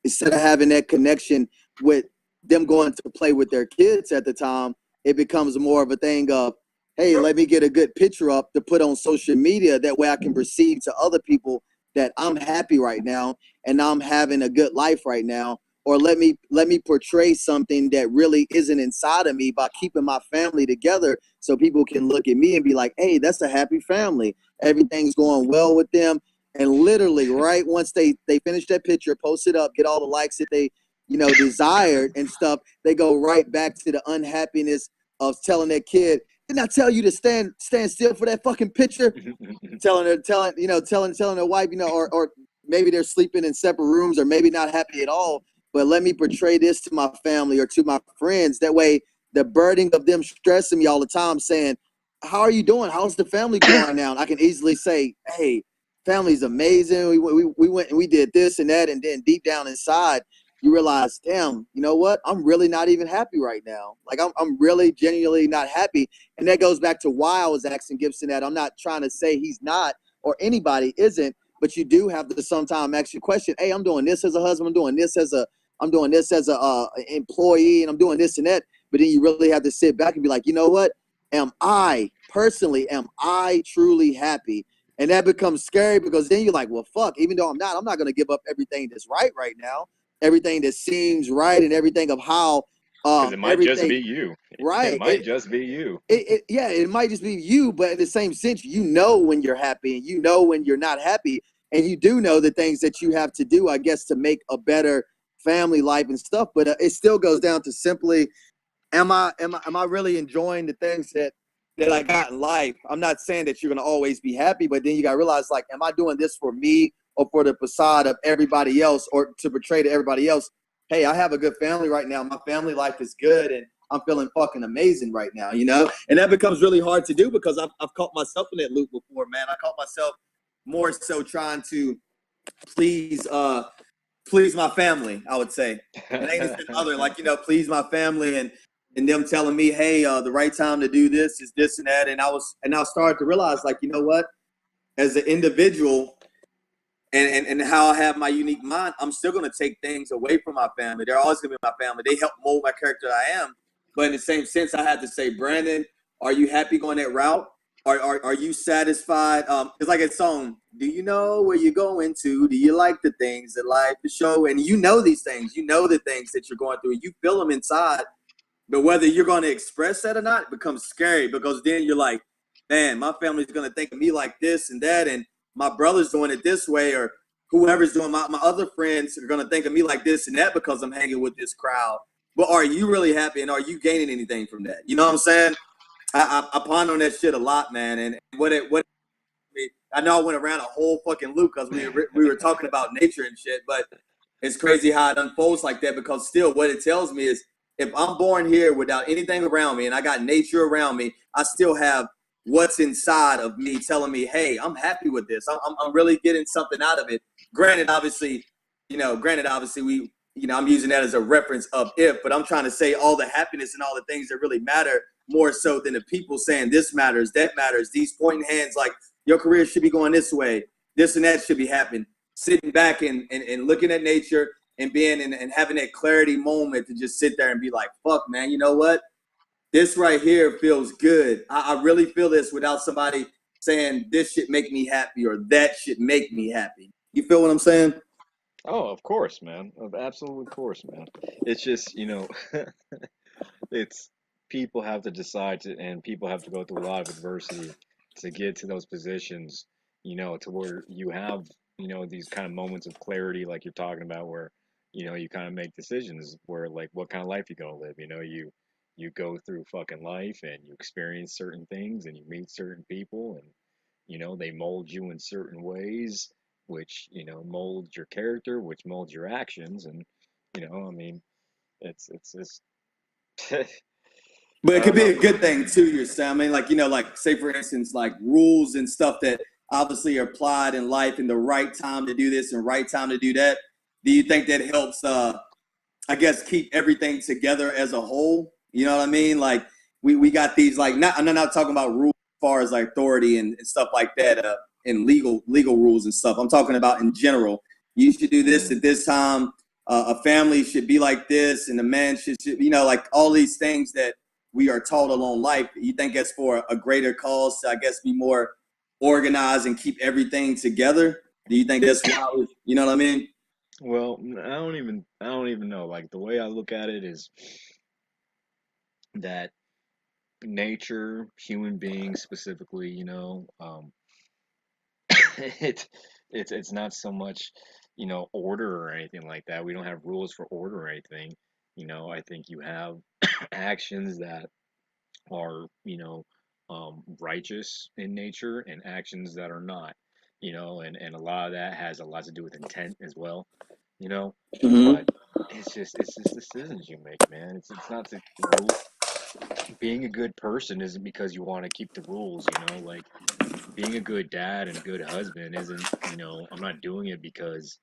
instead of having that connection with them going to play with their kids at the time, it becomes more of a thing of, hey, let me get a good picture up to put on social media. That way I can perceive to other people that I'm happy right now and I'm having a good life right now. or let me portray something that really isn't inside of me by keeping my family together so people can look at me and be like, hey, that's a happy family. Everything's going well with them. And literally, right once they finish that picture, post it up, get all the likes that they, desired and stuff, they go right back to the unhappiness of telling that kid, didn't I tell you to stand still for that fucking picture? telling their wife, or maybe they're sleeping in separate rooms or maybe not happy at all. But let me portray this to my family or to my friends. That way, the burden of them stressing me all the time, saying, how are you doing? How's the family doing right now? And I can easily say, hey, family's amazing. We went and we did this and that. And then deep down inside, you realize, damn, you know what? I'm really not even happy right now. Like, I'm really genuinely not happy. And that goes back to why I was asking Gibson that. I'm not trying to say he's not or anybody isn't, but you do have to sometimes ask your question, hey, I'm doing this as a husband, I'm doing this as a employee, and I'm doing this and that. But then you really have to sit back and be like, you know what? Am I truly happy? And that becomes scary because then you're like, well, fuck, even though I'm not going to give up everything that's right now, everything that seems right and everything of how Because it might just be everything you. right. It might just be you. It might just be you, but in the same sense, when you're happy and when you're not happy, and you do know the things that you have to do, I guess, to make a better family life and stuff. But it still goes down to simply, am I really enjoying the things that I got in life? I'm not saying that you're gonna always be happy, but then you gotta realize, like, am I doing this for me or for the facade of everybody else, or to portray to everybody else, hey, I have a good family right now. My family life is good, and I'm feeling fucking amazing right now, And that becomes really hard to do because I've caught myself in that loop before, man. I caught myself more so trying to please my family, I would say. And ain't other, like, please my family, and them telling me, hey, the right time to do this is this and that. And I started to realize, like, you know what, as an individual and how I have my unique mind, I'm still going to take things away from my family. They're always going to be my family. They help mold my character that I am. But in the same sense, I had to say, Brandon, are you happy going that route? Are you satisfied? It's like a song. Do you know where you're going to? Do you like the things that life is show? And you know these things. You know the things that you're going through. You feel them inside. But whether you're going to express that or not, it becomes scary because then you're like, man, my family's going to think of me like this and that, and my brother's doing it this way, or whoever's doing my other friends are going to think of me like this and that because I'm hanging with this crowd. But are you really happy, and are you gaining anything from that? You know what I'm saying? I ponder on that shit a lot, man. And I know I went around a whole fucking loop because we were talking about nature and shit, but it's crazy how it unfolds like that because still what it tells me is if I'm born here without anything around me and I got nature around me, I still have what's inside of me telling me, hey, I'm happy with this. I'm really getting something out of it. Granted, obviously, we, I'm using that as a reference of if, but I'm trying to say all the happiness and all the things that really matter more so than the people saying this matters, that matters, these pointing hands like your career should be going this way, this and that should be happening. Sitting back and looking at nature and being and having that clarity moment to just sit there and be like, fuck, man, you know what? This right here feels good. I really feel this without somebody saying this should make me happy or that should make me happy. You feel what I'm saying? Oh, of course, man. Of absolute course, man. It's just, it's people have to decide to, and people have to go through a lot of adversity to get to those positions, to where you have, these kind of moments of clarity, like you're talking about, where, you kind of make decisions where, like, what kind of life you gonna live. You go through fucking life and you experience certain things and you meet certain people and, they mold you in certain ways, which, molds your character, which molds your actions. And, I mean, it's just, But I it could don't be know. a good thing too. You're saying, I mean, like, like say for instance, like rules and stuff that obviously are applied in life in the right time to do this and right time to do that. Do you think that helps? I guess keep everything together as a whole. You know what I mean? Like we got these like I'm not talking about rules as far as like authority and stuff like that, and legal rules and stuff. I'm talking about in general. You should do this Mm. at this time. A family should be like this, and a man should like all these things that we are taught along life. You think it's for a greater cause to, I guess, be more organized and keep everything together? Do you think that's why? You know what I mean? Well, I don't even know. Like the way I look at it is that nature, human beings specifically, it it's not so much, order or anything like that. We don't have rules for order or anything. I think you have actions that are, righteous in nature and actions that are not, and a lot of that has a lot to do with intent as well, you know, but Mm-hmm. it's just decisions you make, man. It's not the rule. Being a good person isn't because you want to keep the rules, like being a good dad and a good husband isn't, I'm not doing it because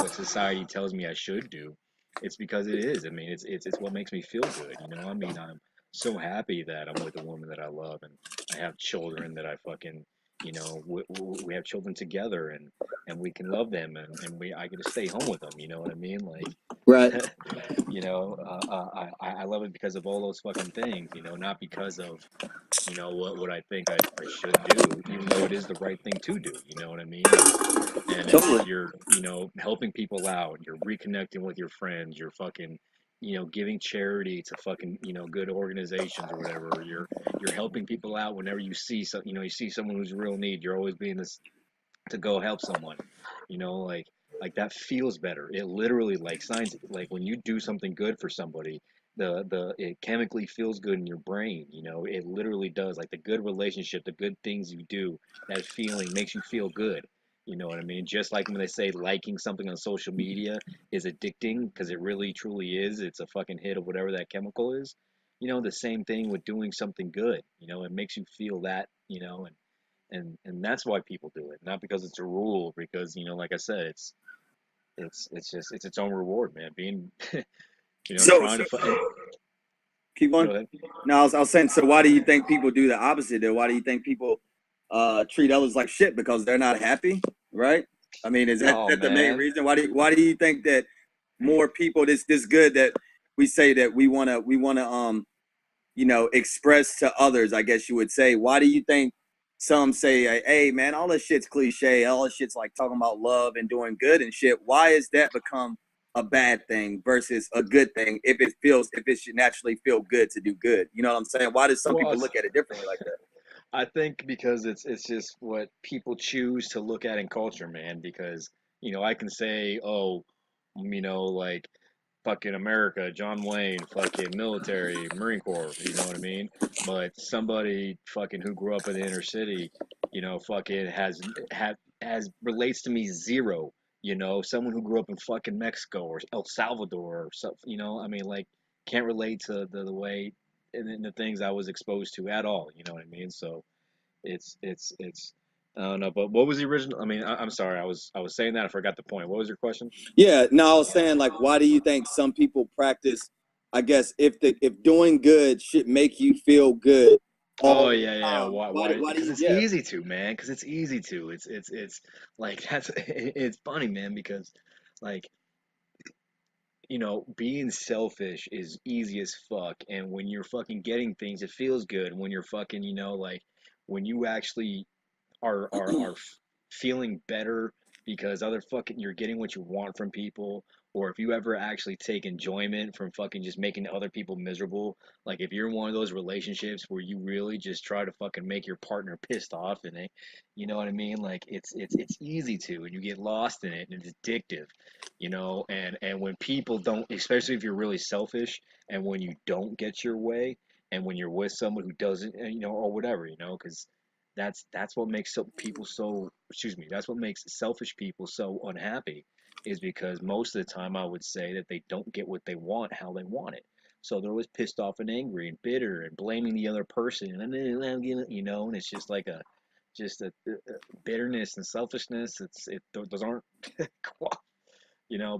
what society tells me I should do. It's because it is. I mean, it's what makes me feel good. I mean, I'm so happy that I'm with a woman that I love, and I have children that I fucking, we have children together, and we can love them, and I get to stay home with them. You know what I mean? Like, Right. I love it because of all those fucking things. Not because of what I think I should do, even though it is the right thing to do. You know what I mean? And if Totally. you're, helping people out, you're reconnecting with your friends, you're fucking, giving charity to fucking, good organizations or whatever. You're helping people out whenever you see you see someone who's in real need. You're always being this to go help someone, like that feels better. It literally, like, science, like when you do something good for somebody, the it chemically feels good in your brain. It literally does. Like the good relationship, the good things you do, that feeling makes you feel good. You know what I mean? Just like when they say liking something on social media is addicting, because it really truly is. It's a fucking hit of whatever that chemical is. The same thing with doing something good. It makes you feel that, and that's why people do it, not because it's a rule, because like I said, it's just it's its own reward, man. Being So, trying to and keep go going. ahead. No, I was saying, so why do you think people do the opposite there? Why do you think people treat others like shit because they're not happy, right? I mean, is that Oh that the main man. reason? Why do you think that more people this good that we say that we wanna express to others, I guess you would say. Why do you think some say, hey man, all this shit's cliche, all this shit's like talking about love and doing good and shit? Why has that become a bad thing versus a good thing if it should naturally feel good to do good? You know what I'm saying? Why do some Well, people look at it differently like that? I think because it's just what people choose to look at in culture, man. Because I can say, oh, like fucking America, John Wayne, fucking military, Marine Corps, you know what I mean? But somebody fucking who grew up in the inner city, fucking has relates to me zero. Someone who grew up in fucking Mexico or El Salvador or something, I mean, like, can't relate to the way and the things I was exposed to at all. You know what I mean? So it's I don't know. But what was the original? I mean, I'm sorry. I was saying that I forgot the point. What was your question? Yeah, no, I was saying, like, why do you think some people practice? I guess if doing good should make you feel good Oh all the yeah, yeah. time, Why? why Why? why do Because you? it's Yeah, easy to, man. Because it's easy to. It's like that's it's funny, man. Because like being selfish is easy as fuck, and when you're fucking getting things, it feels good. When you're fucking, like when you actually feeling better because other fucking you're getting what you want from people, or if you ever actually take enjoyment from fucking just making other people miserable, like if you're in one of those relationships where you really just try to fucking make your partner pissed off in it, you know what I mean? Like it's easy to, and you get lost in it, and it's addictive, and when people don't, especially if you're really selfish, and when you don't get your way, and when you're with someone who doesn't, or whatever, because that's what makes people so, excuse me, that's what makes selfish people so unhappy, is because most of the time I would say that they don't get what they want how they want it. So they're always pissed off and angry and bitter and blaming the other person, and then and it's just like a bitterness and selfishness. Those aren't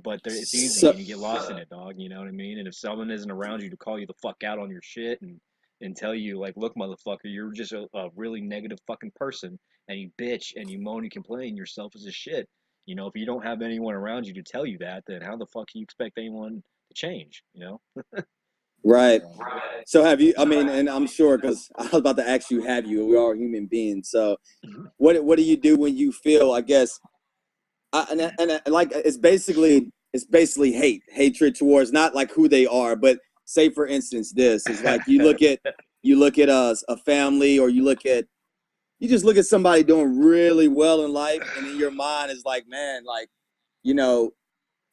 but it's easy so and you get lost in it, dog. You know what I mean? And if someone isn't around you to call you the fuck out on your shit and tell you, like, look, motherfucker, you're just a really negative fucking person, and you bitch and you moan and complain, you're selfish as shit. If you don't have anyone around you to tell you that, then how the fuck can you expect anyone to change? right. So, So have you? I mean, and I'm sure because I was about to ask you, have you? We are human beings. So what do you do when you feel? I guess Like it's basically hatred towards not like who they are, but say for instance, this is like you look at a family, or you just look at somebody doing really well in life, and in your mind is like, man, like, you know,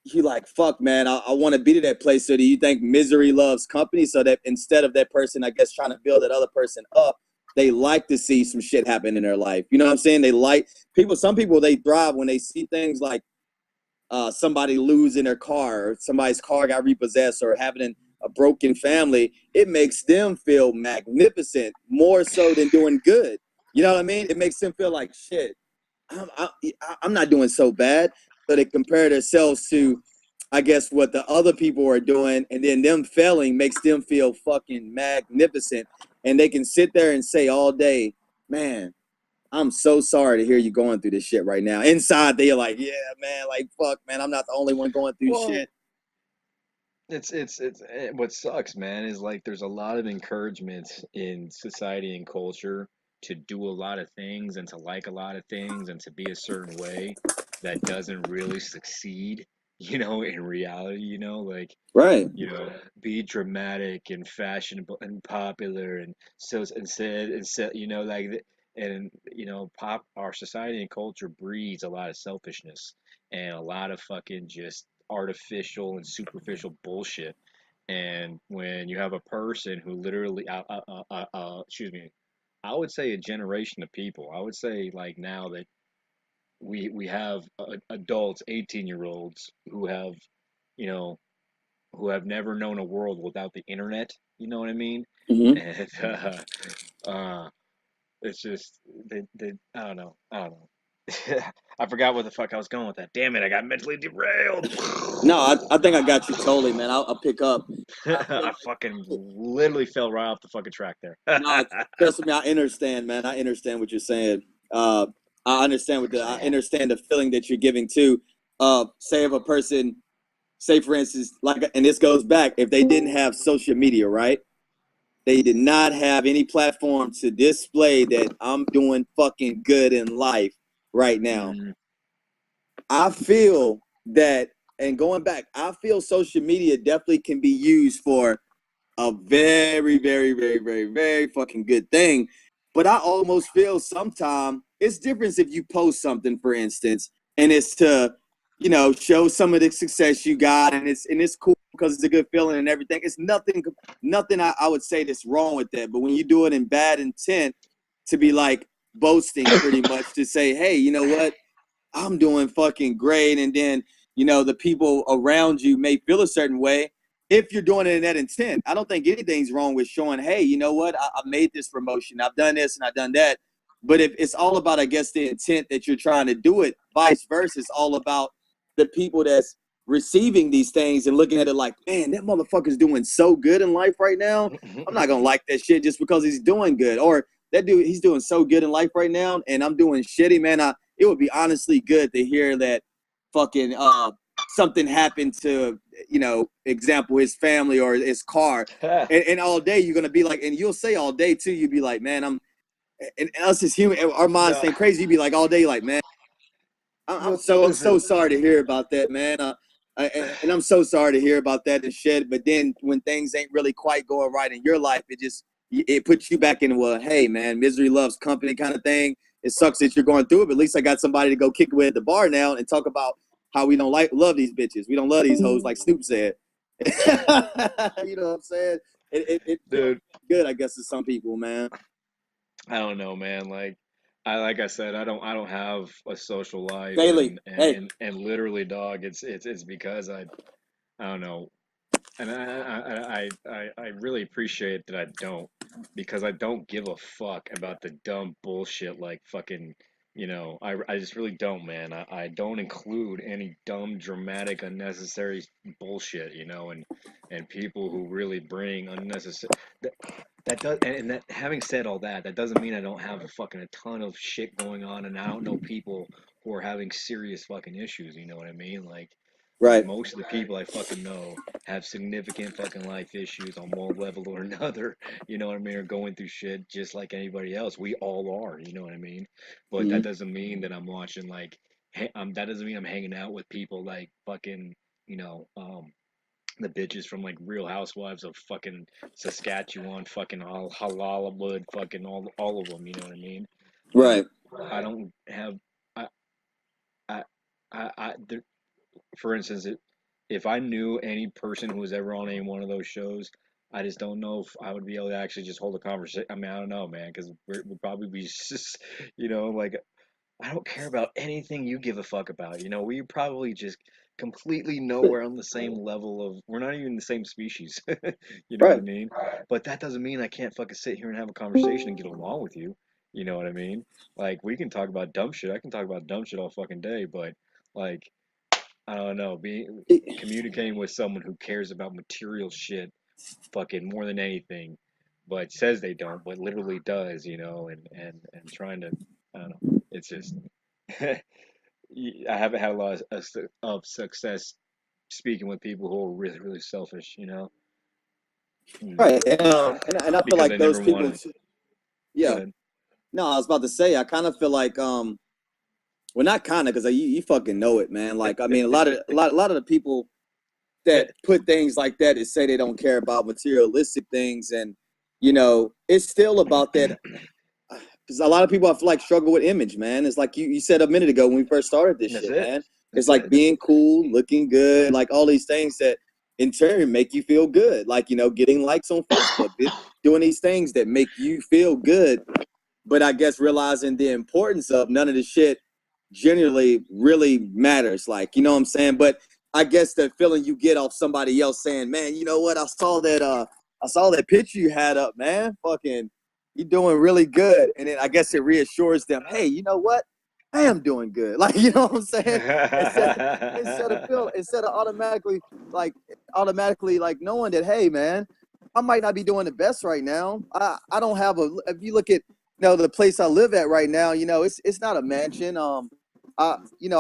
you like, fuck, man, I want to be to that place. So do you think misery loves company? So that instead of that person, I guess, trying to build that other person up, they like to see some shit happen in their life. You know what I'm saying? They like people. Some people, they thrive when they see things like somebody losing their car, or somebody's car got repossessed, or having a broken family. It makes them feel magnificent more so than doing good. You know what I mean? It makes them feel like shit. I'm not doing so bad. So they compare themselves to, I guess, what the other people are doing, and then them failing makes them feel fucking magnificent. And they can sit there and say all day, man, I'm so sorry to hear you going through this shit right now. Inside, they're like, yeah, man, like, fuck, man, I'm not the only one going through Well, shit. what sucks, man, is like there's a lot of encouragement in society and culture to do a lot of things and to like a lot of things and to be a certain way that doesn't really succeed, in reality, like, Right. be dramatic and fashionable and popular and so and said, like, and pop our society and culture breeds a lot of selfishness and a lot of fucking just artificial and superficial bullshit. And when you have a person who literally, excuse me, I would say a generation of people. I would say like now that we have adults, 18-year-olds who have, you know, who have never known a world without the internet. You know what I mean? Mm-hmm. And uh, it's just I don't know. I don't know. I forgot where the fuck I was going with that. Damn it! I got mentally derailed. No, I think I got you totally, man. I'll pick up. I I think, fucking literally fell right off the fucking track there. no, trust me, I understand, man. I understand what you're saying. Uh, I Man. understand the feeling that you're giving too. Say if a person, say for instance, like, and this goes back, if they didn't have social media, right? They did not have any platform to display that I'm doing fucking good in life right now. Mm, I feel that, and going back, I feel social media definitely can be used for a very, very, very, very, very fucking good thing. But I almost feel sometimes it's different if you post something, for instance, and it's to, show some of the success you got, and it's cool because it's a good feeling and everything. It's nothing I would say that's wrong with that. But when you do it in bad intent, to be like boasting pretty much, to say, hey, you know what? I'm doing fucking great. And then, the people around you may feel a certain way if you're doing it in that intent. I don't think anything's wrong with showing, hey, you know what? I made this promotion. I've done this and I've done that. But if it's all about, I guess, the intent that you're trying to do it, vice versa, it's all about the people that's receiving these things and looking at it like, man, that motherfucker's doing so good in life right now. I'm not gonna like that shit just because he's doing good. Or that dude, he's doing so good in life right now, and I'm doing shitty, man. It would be honestly good to hear that fucking something happened to, example, his family or his car. And all day you're gonna be like, and you'll say all day too, you'd be like, man, and us as human, our minds no, think crazy. You'd be like all day, like, man, I'm so listen. sorry to hear about that, man. And I'm so sorry to hear about that and shit. But then when things ain't really quite going right in your life, it puts you back into a, hey, man, misery loves company kind of thing. It sucks that you're going through it, but at least I got somebody to go kick it with at the bar now and talk about how we don't love these bitches. We don't love these hoes, like Snoop said. You know what I'm saying? It feels Dude, good, I guess, to some people, man. I don't know, man. Like I said, I don't have a social life, Daily, hey, and literally, dog, it's because I don't know. And I really appreciate that I don't, because I don't give a fuck about the dumb bullshit like fucking, I just really don't, man. I don't include any dumb, dramatic, unnecessary bullshit, and people who really bring unnecessary. That does, and that, having said all that, that doesn't mean I don't have a ton of shit going on, and I don't know people who are having serious fucking issues. You know what I mean? Like right. most of the people I fucking know have significant fucking life issues on one level or another. You know what I mean? Or going through shit just like anybody else. We all are. You know what I mean? But that Mm-hmm. doesn't mean that I'm watching like that doesn't mean I'm hanging out with people like fucking, the bitches from like Real Housewives of fucking Saskatchewan, fucking all Halalabud, fucking all of them. You know what I mean? Like, Right. I don't have, I, I, there, for instance, if I knew any person who was ever on any one of those shows, I just don't know if I would be able to actually just hold a conversation. I mean, I don't know, man, because we'd probably be just, like I don't care about anything you give a fuck about. We probably just completely nowhere on the same level of, we're not even the same species. You know what I Right. mean? But that doesn't mean I can't fucking sit here and have a conversation and get along with you. You know what I mean? Like, we can talk about dumb shit. I can talk about dumb shit all fucking day, but like, I don't know, communicating with someone who cares about material shit fucking more than anything, but says they don't, but literally does, and trying to, I don't know. It's just I haven't had a lot of success speaking with people who are really, really selfish. Mm. Right. And I feel Because I like those never people. wanted. Go Yeah. ahead. No, I was about to say. I kind of feel like well, not kind of, because you fucking know it, man. Like, I mean, a lot of the people that put things like that and say they don't care about materialistic things, and it's still about that. Because a lot of people, I feel like, struggle with image, man. It's like you said a minute ago when we first started this That's shit, it. man. It's That's like it. being cool, looking good, like all these things that in turn make you feel good. Like, getting likes on Facebook, doing these things that make you feel good. But I guess realizing the importance of none of the shit generally really matters. Like, you know what I'm saying? But I guess the feeling you get off somebody else saying, man, you know what? I saw that picture you had up, man. Fucking, you're doing really good. And then I guess it reassures them, hey, you know what? I am doing good. Like, you know what I'm saying? Instead of automatically like knowing that, hey, man, I might not be doing the best right now. I don't have if you look at the place I live at right now, it's not a mansion. I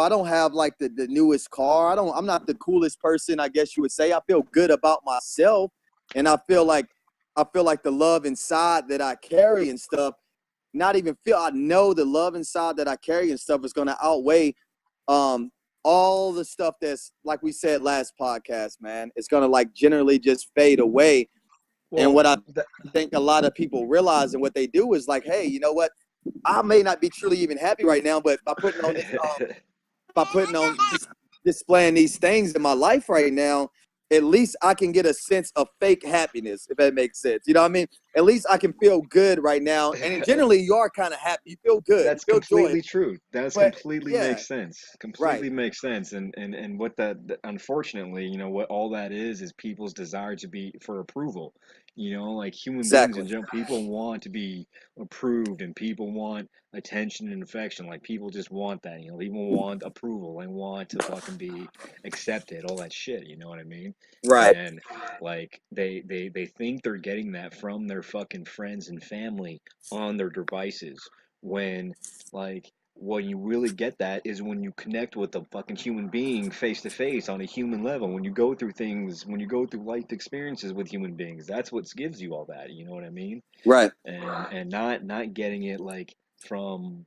don't have like the newest car. I'm not the coolest person, I guess you would say. I feel good about myself, and I feel like the love inside that I carry and stuff, not even feel, I know the love inside that I carry and stuff is going to outweigh um all the stuff that's, like we said last podcast, man. It's going to like generally just fade away. And Well, what I think a lot of people realize and what they do is like, hey, you know what? I may not be truly even happy right now, but by putting on displaying these things in my life right now, at least I can get a sense of fake happiness, if that makes sense. You know what I mean? At least I can feel good right now. And generally you are kind of happy. You feel good. You that's feel joy. completely true. That's But completely yeah, makes sense. right. Completely makes sense. And what unfortunately, what all that is people's desire to be for approval. Like human beings in Exactly. general, people want to be approved, and people want attention and affection. Like, people just want that. People want approval and want to fucking be accepted, all that shit. You know what I mean? Right. And like they think they're getting that from their fucking friends and family on their devices, when like when you really get that is when you connect with a fucking human being face to face on a human level, when you go through things, when you go through life experiences with human beings. That's what gives you all that. You know what I mean? Right. And not getting it like from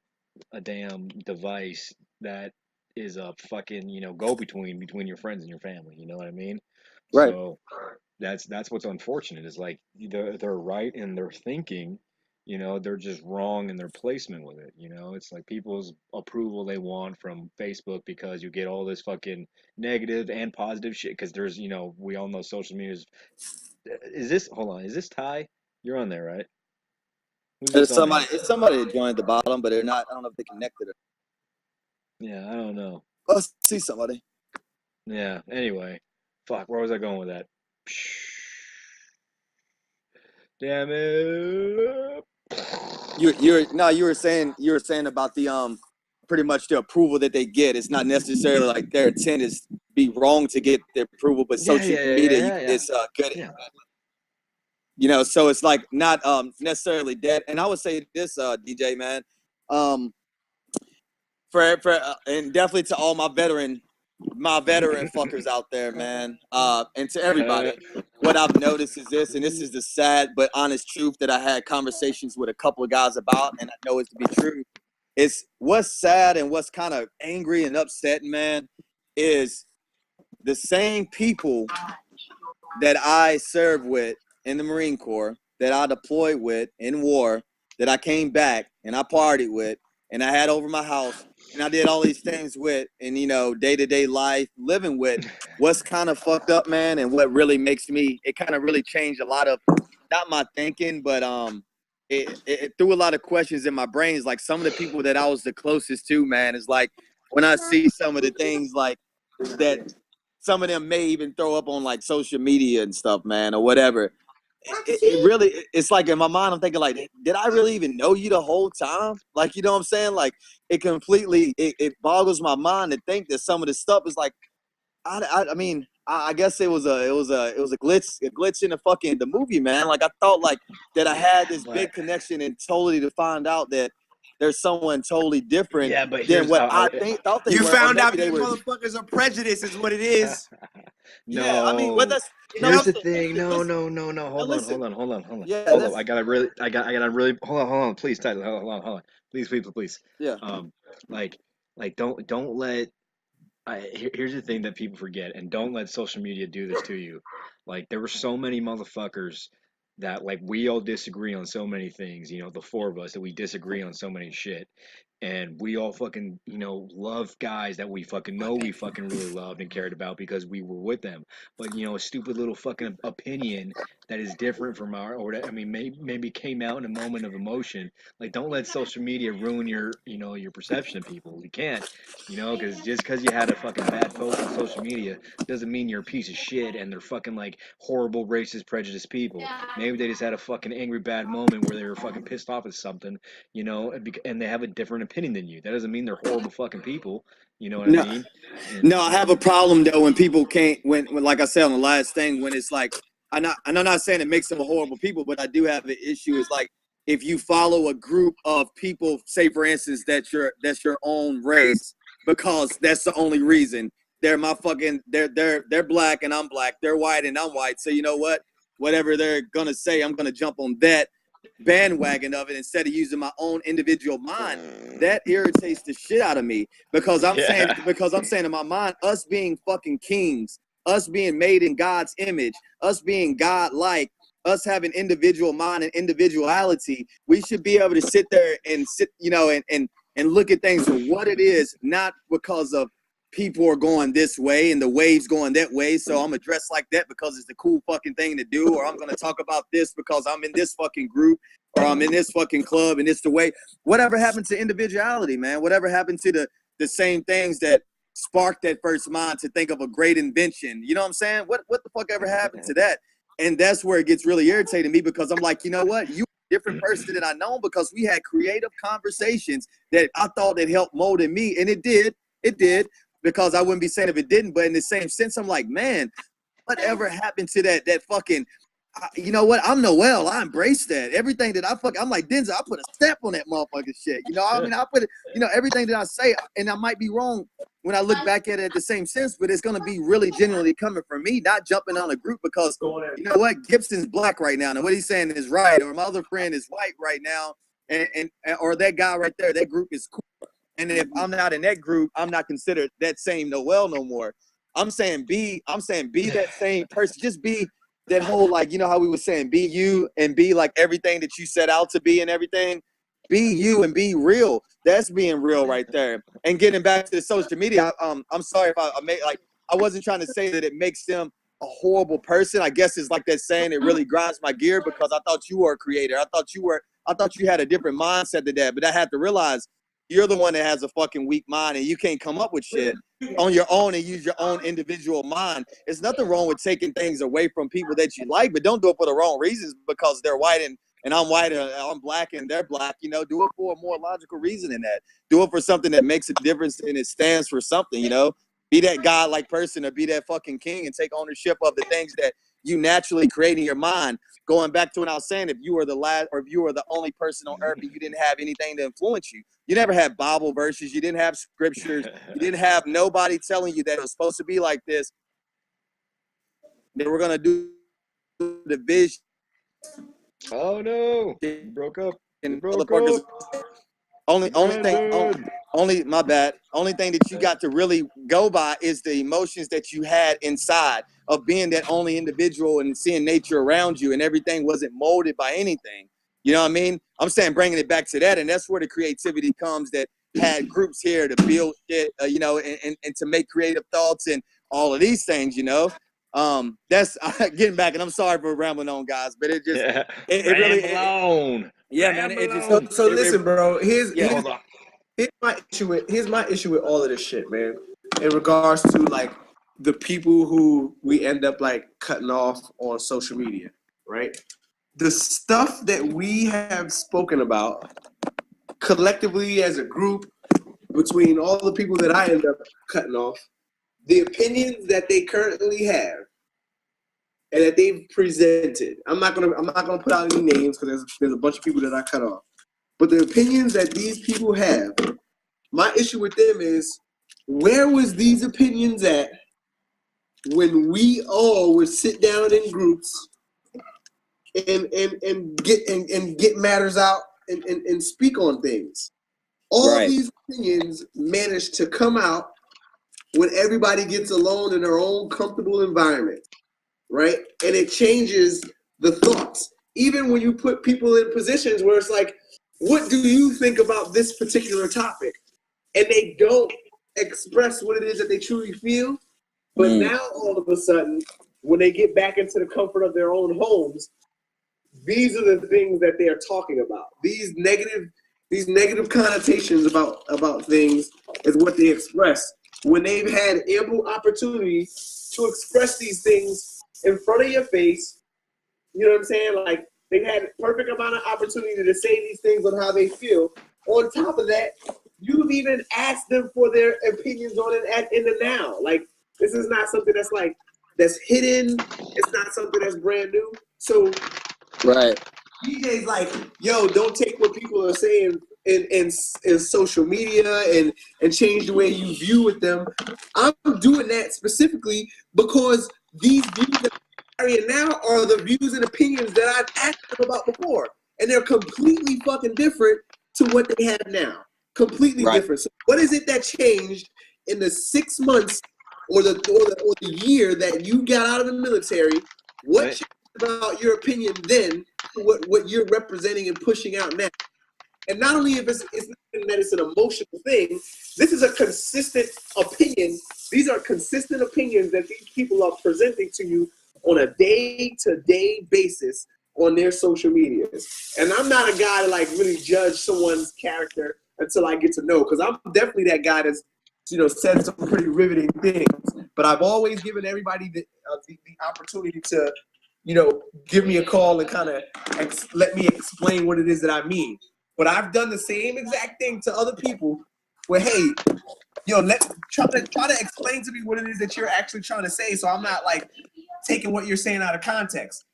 a damn device that is a fucking, go between your friends and your family. You know what I mean? Right. So that's what's unfortunate, is like they're right in their thinking. They're just wrong in their placement with it. It's like people's approval they want from Facebook, because you get all this fucking negative and positive shit, because there's, we all know social media is this, hold on, is this Ty? You're on there, right? Who's this It's on somebody here? it's somebody that joined at the bottom, but they're not, I don't know if they connected or Yeah, I don't know. oh, see somebody. Yeah, anyway, fuck, where was I going with that? Damn it. You were saying about the pretty much the approval that they get. It's not necessarily like their intent is be wrong to get the approval, but Yeah, social yeah, yeah, media, yeah, yeah, yeah. it's good. Yeah. So it's like not necessarily dead. And I would say this, DJ man, um, and definitely to all my veteran fuckers out there, man, and to everybody. What I've noticed is this, and this is the sad but honest truth that I had conversations with a couple of guys about, and I know it to be true. it's what's sad and what's kind of angry and upsetting, man, is the same people that I served with in the Marine Corps, that I deployed with in war, that I came back and I partied with, and I had over my house, and I did all these things with, and day-to-day life living with. What's kind of fucked up, man, and what really makes me, it kind of really changed a lot of, not my thinking, but it threw a lot of questions in my brain. It's like some of the people that I was the closest to, man, is like when I see some of the things like that some of them may even throw up on like social media and stuff, man, or whatever. It really, it's like in my mind, I'm thinking like, did I really even know you the whole time? Like, you know what I'm saying? Like, it completely, it boggles my mind to think that some of the stuff is like, I mean, I guess it was a glitch in the movie, man. Like I thought like that I had this But big connection, and totally to find out that there's someone totally different yeah, but than here's what I thought they You were, or found maybe out they these were. motherfuckers are prejudiced, is what it is. Yeah, I mean, well, no. that's no. Here's the Listen, thing. listen, No, listen. no, no, no. Now Hold on, listen. hold on, hold on, hold on. Yeah, Hold on. that's I gotta really hold on, please, Tyler. Hold on. Please, please, please. yeah. Um, like, don't let here's the thing that people forget, and don't let social media do this to you. Like, there were so many motherfuckers that, like, we all disagree on so many things, the four of us, that we disagree on so many shit. And we all fucking, love guys that we fucking know we fucking really loved and cared about because we were with them. But, a stupid little fucking opinion that is different from I mean, maybe came out in a moment of emotion. Like, don't let social media ruin your perception of people. You can't. Because just because you had a fucking bad post on social media doesn't mean you're a piece of shit and they're fucking like horrible, racist, prejudiced people. Maybe they just had a fucking angry, bad moment where they were fucking pissed off at something, and they have a different opinion than you. That doesn't mean they're horrible fucking people. You know what I No, mean? And no, I have a problem though when people can't. When like I said on the last thing, when it's like I'm not saying it makes them a horrible people, but I do have an issue. Is like if you follow a group of people, say for instance that's your own race, because that's the only reason they're my fucking they're black and I'm black, they're white and I'm white. So you know what? Whatever they're gonna say, I'm gonna jump on that bandwagon of it instead of using my own individual mind. That irritates the shit out of me because yeah, I'm saying in my mind, us being fucking kings, us being made in God's image, us being God-like, us having individual mind and individuality, we should be able to sit there and and look at things for what it is, not because of people are going this way and the waves going that way, so I'm gonna dress like that because it's the cool fucking thing to do, or I'm gonna talk about this because I'm in this fucking group, or I'm in this fucking club and it's the way. Whatever happened to individuality, man? Whatever happened to the same things that sparked that first mind to think of a great invention? You know what I'm saying? What the fuck ever happened to that? And that's where it gets really irritating me, because I'm like, you know what? You a different person than I know, because we had creative conversations that I thought that helped molded me, and it did. It did, because I wouldn't be saying if it didn't. But in the same sense, I'm like, man, whatever happened to that fucking, you know what? I'm Noel. I embrace that. Everything that I'm like Denzel. I put a stamp on that motherfucking shit. You know, I mean, I put it, everything that I say, and I might be wrong when I look back at it at the same sense, but it's going to be really genuinely coming from me, not jumping on a group because, you know what? Gibson's black right now, and what he's saying is right, or my other friend is white right now, and or that guy right there, that group is cool. And if I'm not in that group, I'm not considered that same Noel no more. I'm saying be that same person. Just be that whole, like, you know how we were saying, be you and be like everything that you set out to be and everything. Be you and be real. That's being real right there. And getting back to the social media, I'm sorry if I made, like, I wasn't trying to say that it makes them a horrible person. I guess it's like that saying, it really grinds my gear, because I thought you were a creator. I thought you had a different mindset than that. But I had to realize you're the one that has a fucking weak mind, and you can't come up with shit on your own and use your own individual mind. There's nothing wrong with taking things away from people that you like, but don't do it for the wrong reasons because they're white and I'm white, and I'm black and they're black. Do it for a more logical reason than that. Do it for something that makes a difference and it stands for something, Be that godlike person, or be that fucking king, and take ownership of the things that you naturally create in your mind. Going back to what I was saying, if you were the last, or if you were the only person on earth and you didn't have anything to influence you, you never had Bible verses, you didn't have scriptures, you didn't have nobody telling you that it was supposed to be like this, they were gonna do the vision oh no, and you broke up. You broke motherfuckers. up. only Good thing, dude. only my bad. Only thing that you Yeah. got to really go by is the emotions that you had inside of being that only individual and seeing nature around you, and everything wasn't molded by anything. You know what I mean? I'm saying bringing it back to that, and that's where the creativity comes. That had groups here to build shit, you know, and to make creative thoughts and all of these things, you know. That's getting back, and I'm sorry for rambling on, guys, but it just Yeah. it really Ramble on. yeah, man, it just So Ramble on. so listen, bro. yeah. Hold on. Here's my issue with all of this shit, man. In regards to like the people who we end up like cutting off on social media, right? The stuff that we have spoken about collectively as a group between all the people that I end up cutting off, the opinions that they currently have and that they've presented. I'm not gonna put out any names because there's a bunch of people that I cut off. But the opinions that these people have, my issue with them is where was these opinions at when we all would sit down in groups and get matters out and speak on things. All Right. these opinions manage to come out when everybody gets alone in their own comfortable environment, right? And it changes the thoughts. Even when you put people in positions where it's like, what do you think about this particular topic? And they don't express what it is that they truly feel. But now all of a sudden, when they get back into the comfort of their own homes, these are the things that they are talking about. These negative connotations about things is what they express when they've had ample opportunity to express these things in front of your face. You know what I'm saying? Like they've had perfect amount of opportunity to say these things on how they feel. On top of that, you've even asked them for their opinions on it in the now. Like this is not something that's hidden. It's not something that's brand new. So Right. DJ's like, yo, don't take what people are saying in social media and change the way you view with them. I'm doing that specifically because these views that I'm carrying now are the views and opinions that I've asked them about before. And they're completely fucking different to what they have now. Completely Right. different. So what is it that changed in the 6 months or the year that you got out of the military? What changed about your opinion then to what you're representing and pushing out now? And not only if it's not that it's an emotional thing, this is a consistent opinion. These are consistent opinions that these people are presenting to you on a day-to-day basis on their social medias. And I'm not a guy to like really judge someone's character until I get to know, because I'm definitely that guy that's said some pretty riveting things. But I've always given everybody the opportunity to give me a call and kind of let me explain what it is that I mean. But I've done the same exact thing to other people where, hey, try to explain to me what it is that you're actually trying to say, so I'm not like taking what you're saying out of context.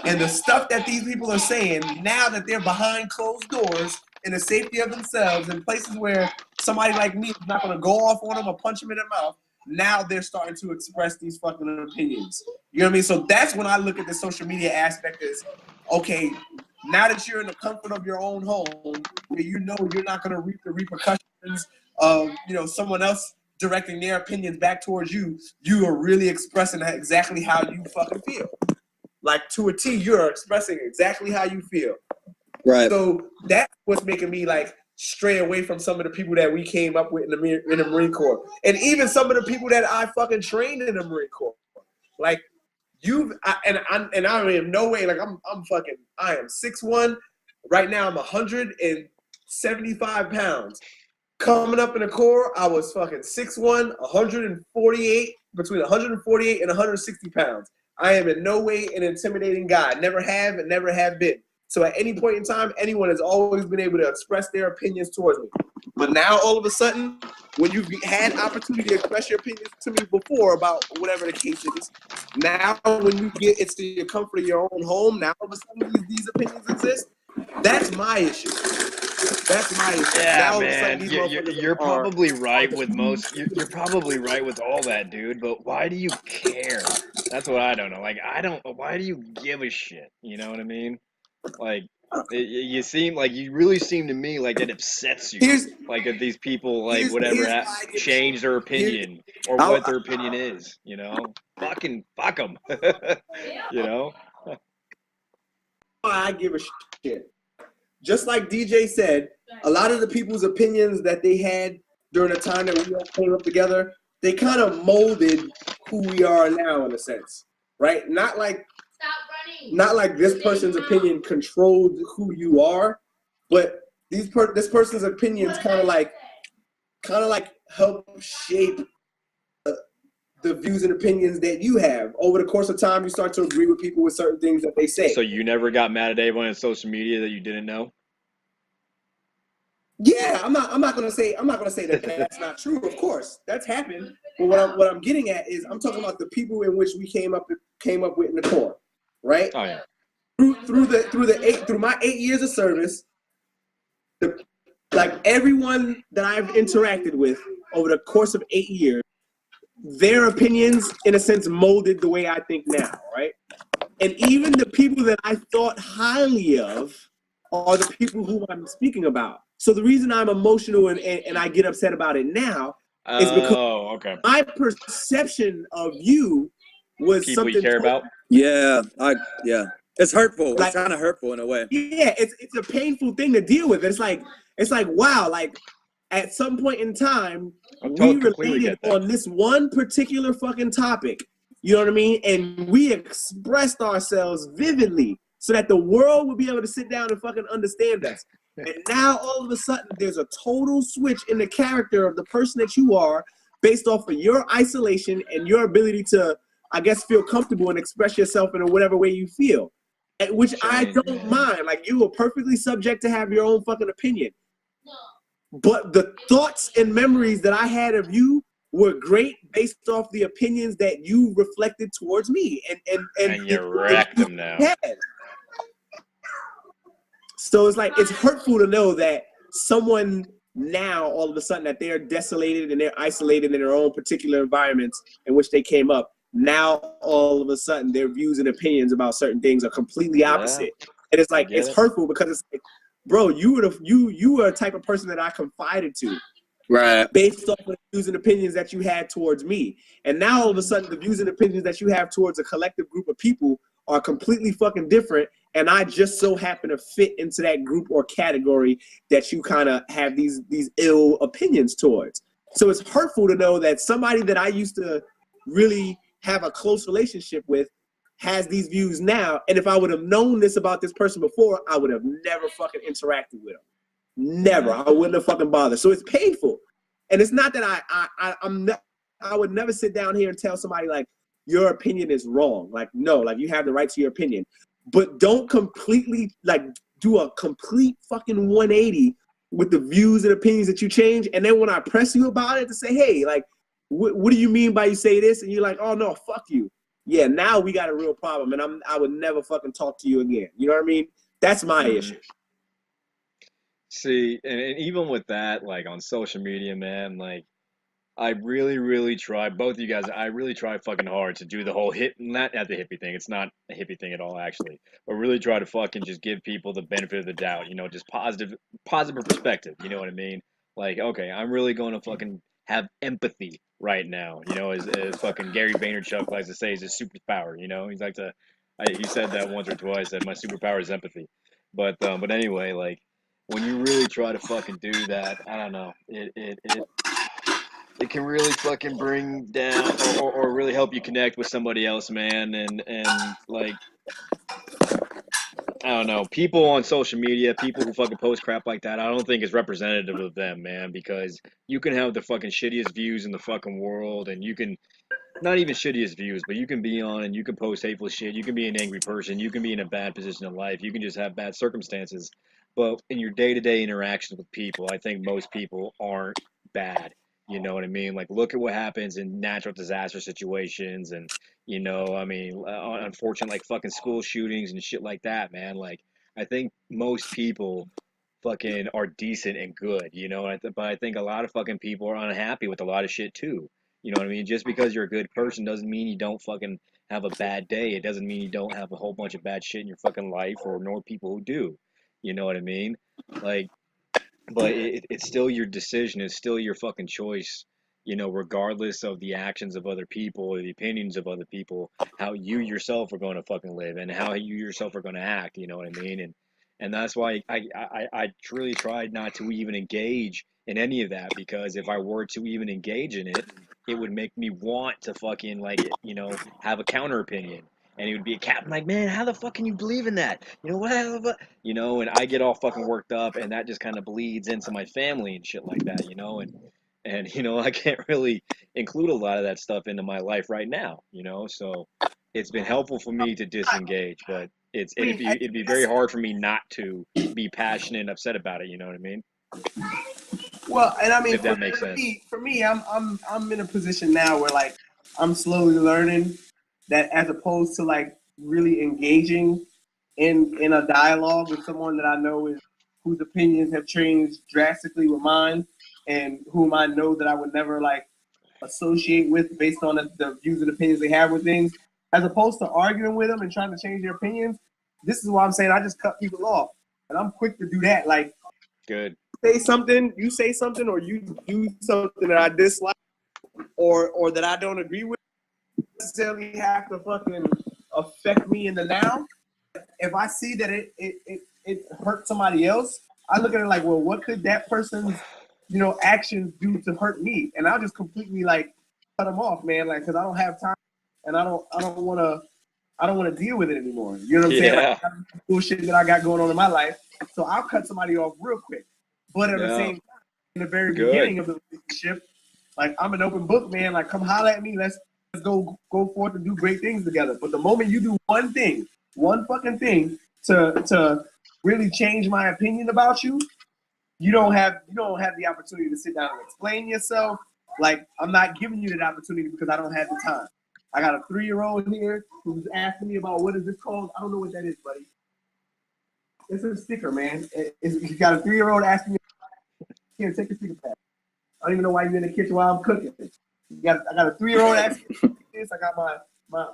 And the stuff that these people are saying now that they're behind closed doors in the safety of themselves in places where somebody like me is not going to go off on them or punch them in the mouth, now they're starting to express these fucking opinions. You know what I mean? So that's when I look at the social media aspect is, okay, now that you're in the comfort of your own home, where you know you're not going to reap the repercussions of someone else directing their opinions back towards you, you are really expressing exactly how you fucking feel. Like to a T, you're expressing exactly how you feel. Right. So that's what's making me like stray away from some of the people that we came up with in the Marine Corps, and even some of the people that I fucking trained in the Marine Corps. Like I am in no way like I am 6'1". Right now I'm 175 pounds. Coming up in the Corps, I was fucking 6'1", 148, between 148 and 160 pounds. I am in no way an intimidating guy. Never have and never have been. So at any point in time, anyone has always been able to express their opinions towards me. But now all of a sudden, when you've had opportunity to express your opinions to me before about whatever the case is, now when you get it's to your comfort of your own home, now all of a sudden these opinions exist. That's my issue. That's my issue. Yeah, now all of a sudden man, these you're, motherfuckers you're are probably right with most. You're probably right with all that, dude. But why do you care? That's what I don't know. Like, I don't. Why do you give a shit? You know what I mean? Like, You seem like you really seem to me like it upsets you. Here's Like that these people like here's whatever here's why I give change their here. opinion or what I, their opinion is. You know, fucking fuck them. You know. I give a shit. Just like DJ said, a lot of the people's opinions that they had during the time that we all came up together, they kind of molded who we are now in a sense, right? Not like this person's opinion controlled who you are, but this person's opinions kind of like help shape the views and opinions that you have. Over the course of time, you start to agree with people with certain things that they say. So you never got mad at anyone on social media that you didn't know? Yeah, I'm not gonna say that that's not true. Of course, that's happened. But what I'm getting at is I'm talking about the people in which we came up with in the core, right? Oh yeah. Through my 8 years of service, like everyone that I've interacted with over the course of 8 years, their opinions, in a sense, molded the way I think now, right? And even the people that I thought highly of are the people who I'm speaking about. So the reason I'm emotional and I get upset about it now is because Oh, okay. my perception of you was People you something care about? Yeah, it's hurtful. like, It's kind of hurtful in a way. yeah, it's a painful thing to deal with. It's like wow, like at some point in time, we Completely related get that. on this one particular fucking topic. You know what I mean? And we expressed ourselves vividly so that the world would be able to sit down and fucking understand us. And now all of a sudden there's a total switch in the character of the person that you are based off of your isolation and your ability to, I guess, feel comfortable and express yourself in whatever way you feel. Which I don't mind. Like, you are perfectly subject to have your own fucking opinion. But the thoughts and memories that I had of you were great based off the opinions that you reflected towards me And you wrecked them now. Had. So it's like, it's hurtful to know that someone now, all of a sudden, that they're desolated and they're isolated in their own particular environments in which they came up. Now, all of a sudden, their views and opinions about certain things are completely opposite. Yeah, and it's like, it's hurtful because it's like, bro, you were a type of person that I confided to. Right. Based off of the views and opinions that you had towards me. And now all of a sudden the views and opinions that you have towards a collective group of people are completely fucking different. And I just so happen to fit into that group or category that you kind of have these ill opinions towards. So it's hurtful to know that somebody that I used to really have a close relationship with has these views now. And if I would have known this about this person before, I would have never fucking interacted with them. Never. I wouldn't have fucking bothered. So it's painful. And it's not that I would never sit down here and tell somebody like, your opinion is wrong. Like, no, like, you have the right to your opinion. But don't completely, like, do a complete fucking 180 with the views and opinions that you change. And then when I press you about it to say, hey, like, what do you mean by you say this? And you're like, oh no, fuck you. Yeah, now we got a real problem. And I would never fucking talk to you again. You know what I mean? That's my issue. See, and even with that, like on social media, man, like I really, really try, both of you guys, I really try fucking hard to do the whole not at the hippie thing. It's not a hippie thing at all, actually, but really try to fucking just give people the benefit of the doubt, you know, just positive perspective. You know what I mean? Like, okay, I'm really going to fucking have empathy right now, you know, as fucking Gary Vaynerchuk likes to say, is his superpower, you know, he said that once or twice, that my superpower is empathy. But anyway, like, when you really try to fucking do that, I don't know, it can really fucking bring down or really help you connect with somebody else, man. And like, I don't know, people on social media, people who fucking post crap like that, I don't think is representative of them, man, because you can have the fucking shittiest views in the fucking world, and you can, not even shittiest views, but you can be on and you can post hateful shit, you can be an angry person, you can be in a bad position in life, you can just have bad circumstances. But in your day-to-day interactions with people, I think most people aren't bad. You know what I mean? Like, look at what happens in natural disaster situations, and I mean, unfortunate like fucking school shootings and shit like that, man. Like, I think most people fucking are decent and good, but I think a lot of fucking people are unhappy with a lot of shit too. You know what I mean? Just because you're a good person doesn't mean you don't fucking have a bad day. It doesn't mean you don't have a whole bunch of bad shit in your fucking life, or nor people who do. You know what I mean? Like, but it's still your decision. It's still your fucking choice. Regardless of the actions of other people or the opinions of other people, how you yourself are going to fucking live and how you yourself are going to act. You know what I mean? And that's why I truly tried not to even engage in any of that, because if I were to even engage in it, it would make me want to fucking have a counter opinion. And it would be a cap. I'm like, man, how the fuck can you believe in that? What? And I get all fucking worked up, and that just kind of bleeds into my family and shit like that, and I can't really include a lot of that stuff into my life right now, so it's been helpful for me to disengage, but I it'd mean, be it'd be very hard for me not to be passionate and upset about it, you know what I mean? well, and I mean, If that makes sense. for me, I'm in a position now where like I'm slowly learning that as opposed to like really engaging in a dialogue with someone that I know is whose opinions have changed drastically with mine, and whom I know that I would never like associate with based on the views and opinions they have with things, as opposed to arguing with them and trying to change their opinions. This is why I'm saying I just cut people off, and I'm quick to do that. Like, Good. you say something, or you do something that I dislike or that I don't agree with, necessarily have to fucking affect me in the now. If I see that it hurt somebody else, I look at it like, well, what could that person's actions do to hurt me? And I'll just completely like cut them off, man. Like, because I don't have time, and I don't want to deal with it anymore. You know what I'm saying? Yeah. Like, bullshit that I got going on in my life, so I'll cut somebody off real quick. But at the same time, in the very beginning of the relationship, like, I'm an open book, man. Like, come holler at me. Let's go forth and do great things together. But the moment you do one fucking thing to really change my opinion about you, you don't have the opportunity to sit down and explain yourself. Like, I'm not giving you that opportunity because I don't have the time. I got a 3-year-old here who's asking me about what is this called. I don't know what that is, buddy. It's a sticker, man. You got a 3-year-old asking me. Here, take a sticker back. I don't even know why you're in the kitchen while I'm cooking. I got a 3-year-old asking me this. I got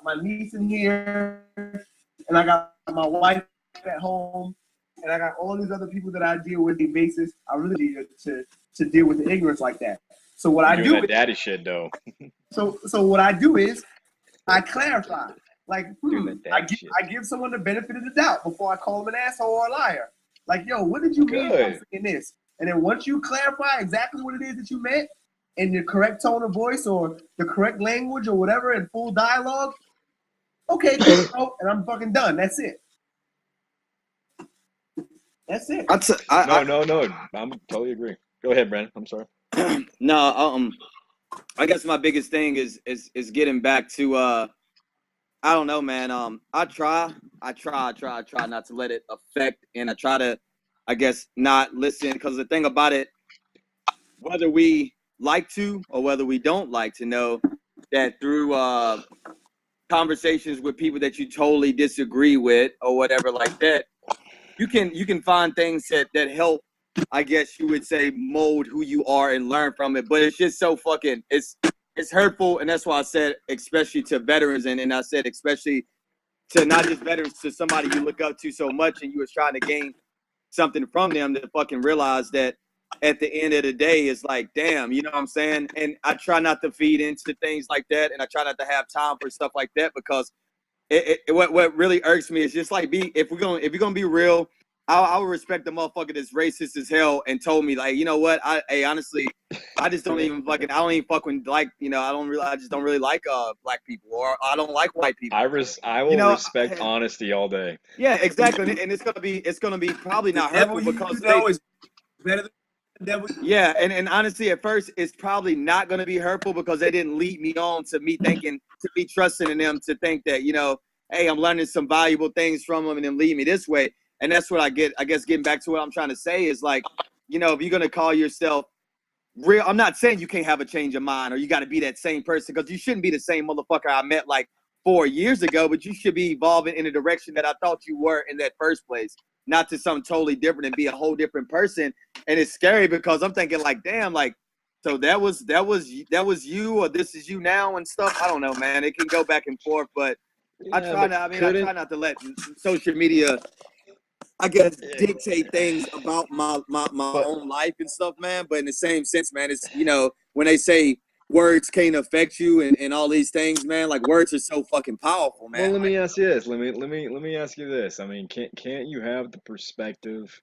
my niece in here, and I got my wife at home, and I got all these other people that I deal with on a basis. I really need to deal with the ignorance like that. So what I do that daddy shit though. So what I do is I clarify. Like, I shit. give someone the benefit of the doubt before I call them an asshole or a liar. Like, yo, what did you mean by saying this? And then once you clarify exactly what it is that you meant in the correct tone of voice or the correct language or whatever in full dialogue, okay, and I'm fucking done. That's it. That's it. No. I'm totally agree. Go ahead, Brandon. I'm sorry. No, I guess my biggest thing is getting back to I don't know, man. I try not to let it affect, and I try to, I guess, not listen, because the thing about it, whether we like to or whether we don't like to, know that through conversations with people that you totally disagree with or whatever like that, you can find things that help, I guess you would say, mold who you are and learn from it. But it's just so fucking, it's hurtful. And that's why I said, especially to veterans, and I said, especially to not just veterans, to somebody you look up to so much and you was trying to gain something from them, to fucking realize that at the end of the day, it's like, damn, you know what I'm saying? And I try not to feed into things like that. And I try not to have time for stuff like that, because what really irks me is just like, if you're gonna be real, I would respect the motherfucker that's racist as hell and told me, like, you know what, honestly, I just don't even fucking, I don't even fucking like, I just don't really like black people, or I don't like white people. I will respect honesty all day. Yeah, exactly. And it's gonna be probably not hurtful, because is better than the devil. Yeah, and honestly, at first, it's probably not going to be hurtful, because they didn't lead me on to me thinking, to me trusting in them, to think that, hey, I'm learning some valuable things from them, and then lead me this way. And that's what I guess getting back to what I'm trying to say is, like, if you're going to call yourself real, I'm not saying you can't have a change of mind or you got to be that same person, because you shouldn't be the same motherfucker I met like 4 years ago, but you should be evolving in a direction that I thought you were in that first place, not to something totally different and be a whole different person. And it's scary, because I'm thinking, like, damn, like, so that was you, or this is you now and stuff. I don't know, man. It can go back and forth, but I try not to let social media I guess dictate things about my But own life and stuff, man. But in the same sense, man, it's when they say words can't affect you and all these things, man, like words are so fucking powerful, well, man. let Like me ask you this. Let me ask you this. I mean, can't you have the perspective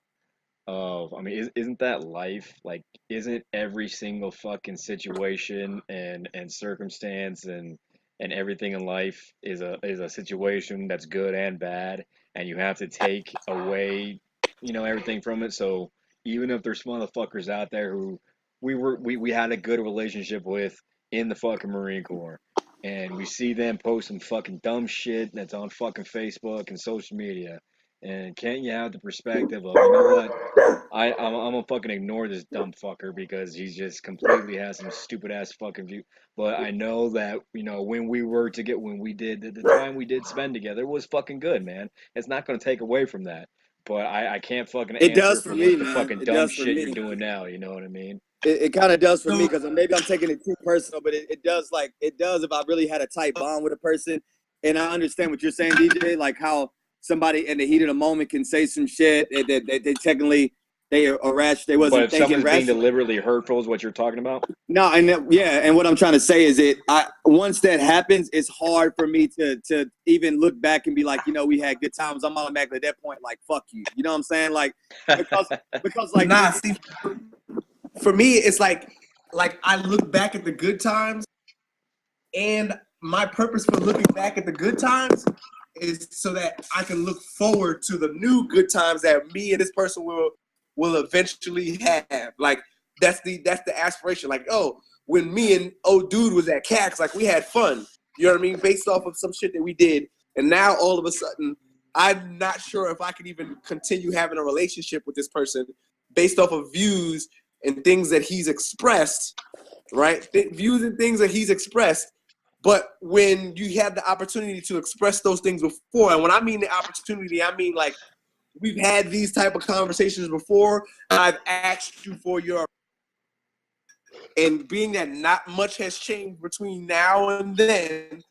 of, I mean, isn't that life? Like, isn't every single fucking situation and circumstance and everything in life is a situation that's good and bad, and you have to take away, everything from it. So even if there's motherfuckers out there who we had a good relationship with in the fucking Marine Corps, and we see them posting fucking dumb shit that's on fucking Facebook and social media, and can't you have the perspective of, you know what? I'm gonna fucking ignore this dumb fucker because he's just completely has some stupid ass fucking view. But I know that, when we did the time we did spend together was fucking good, man. It's not gonna take away from that. But I can't fucking it answer does for for me, what the man. fucking It dumb does for shit you're me. doing now. You know what I mean? It kind of does for me So, because maybe I'm taking it too personal, but it does it does if I really had a tight bond with a person, and I understand what you're saying, DJ, like how somebody in the heat of the moment can say some shit that they technically they are rash, they But wasn't if thinking someone's being rationally. deliberately hurtful, is what you're talking about? No, and yeah, and what I'm trying to say is I once that happens, it's hard for me to even look back and be like, we had good times. I'm automatically at that point like, fuck you. You know what I'm saying? Like because like nah, see, for me, it's like I look back at the good times, and my purpose for looking back at the good times is so that I can look forward to the new good times that me and this person will eventually have. Like that's the aspiration. Like, oh, when me and old dude was at CAX, like we had fun. You know what I mean? Based off of some shit that we did, and now all of a sudden, I'm not sure if I could even continue having a relationship with this person based off of views and things that he's expressed, right? Views and things that he's expressed. But when you have the opportunity to express those things before, and when I mean the opportunity, I mean like we've had these type of conversations before. I've asked you for your, and being that not much has changed between now and then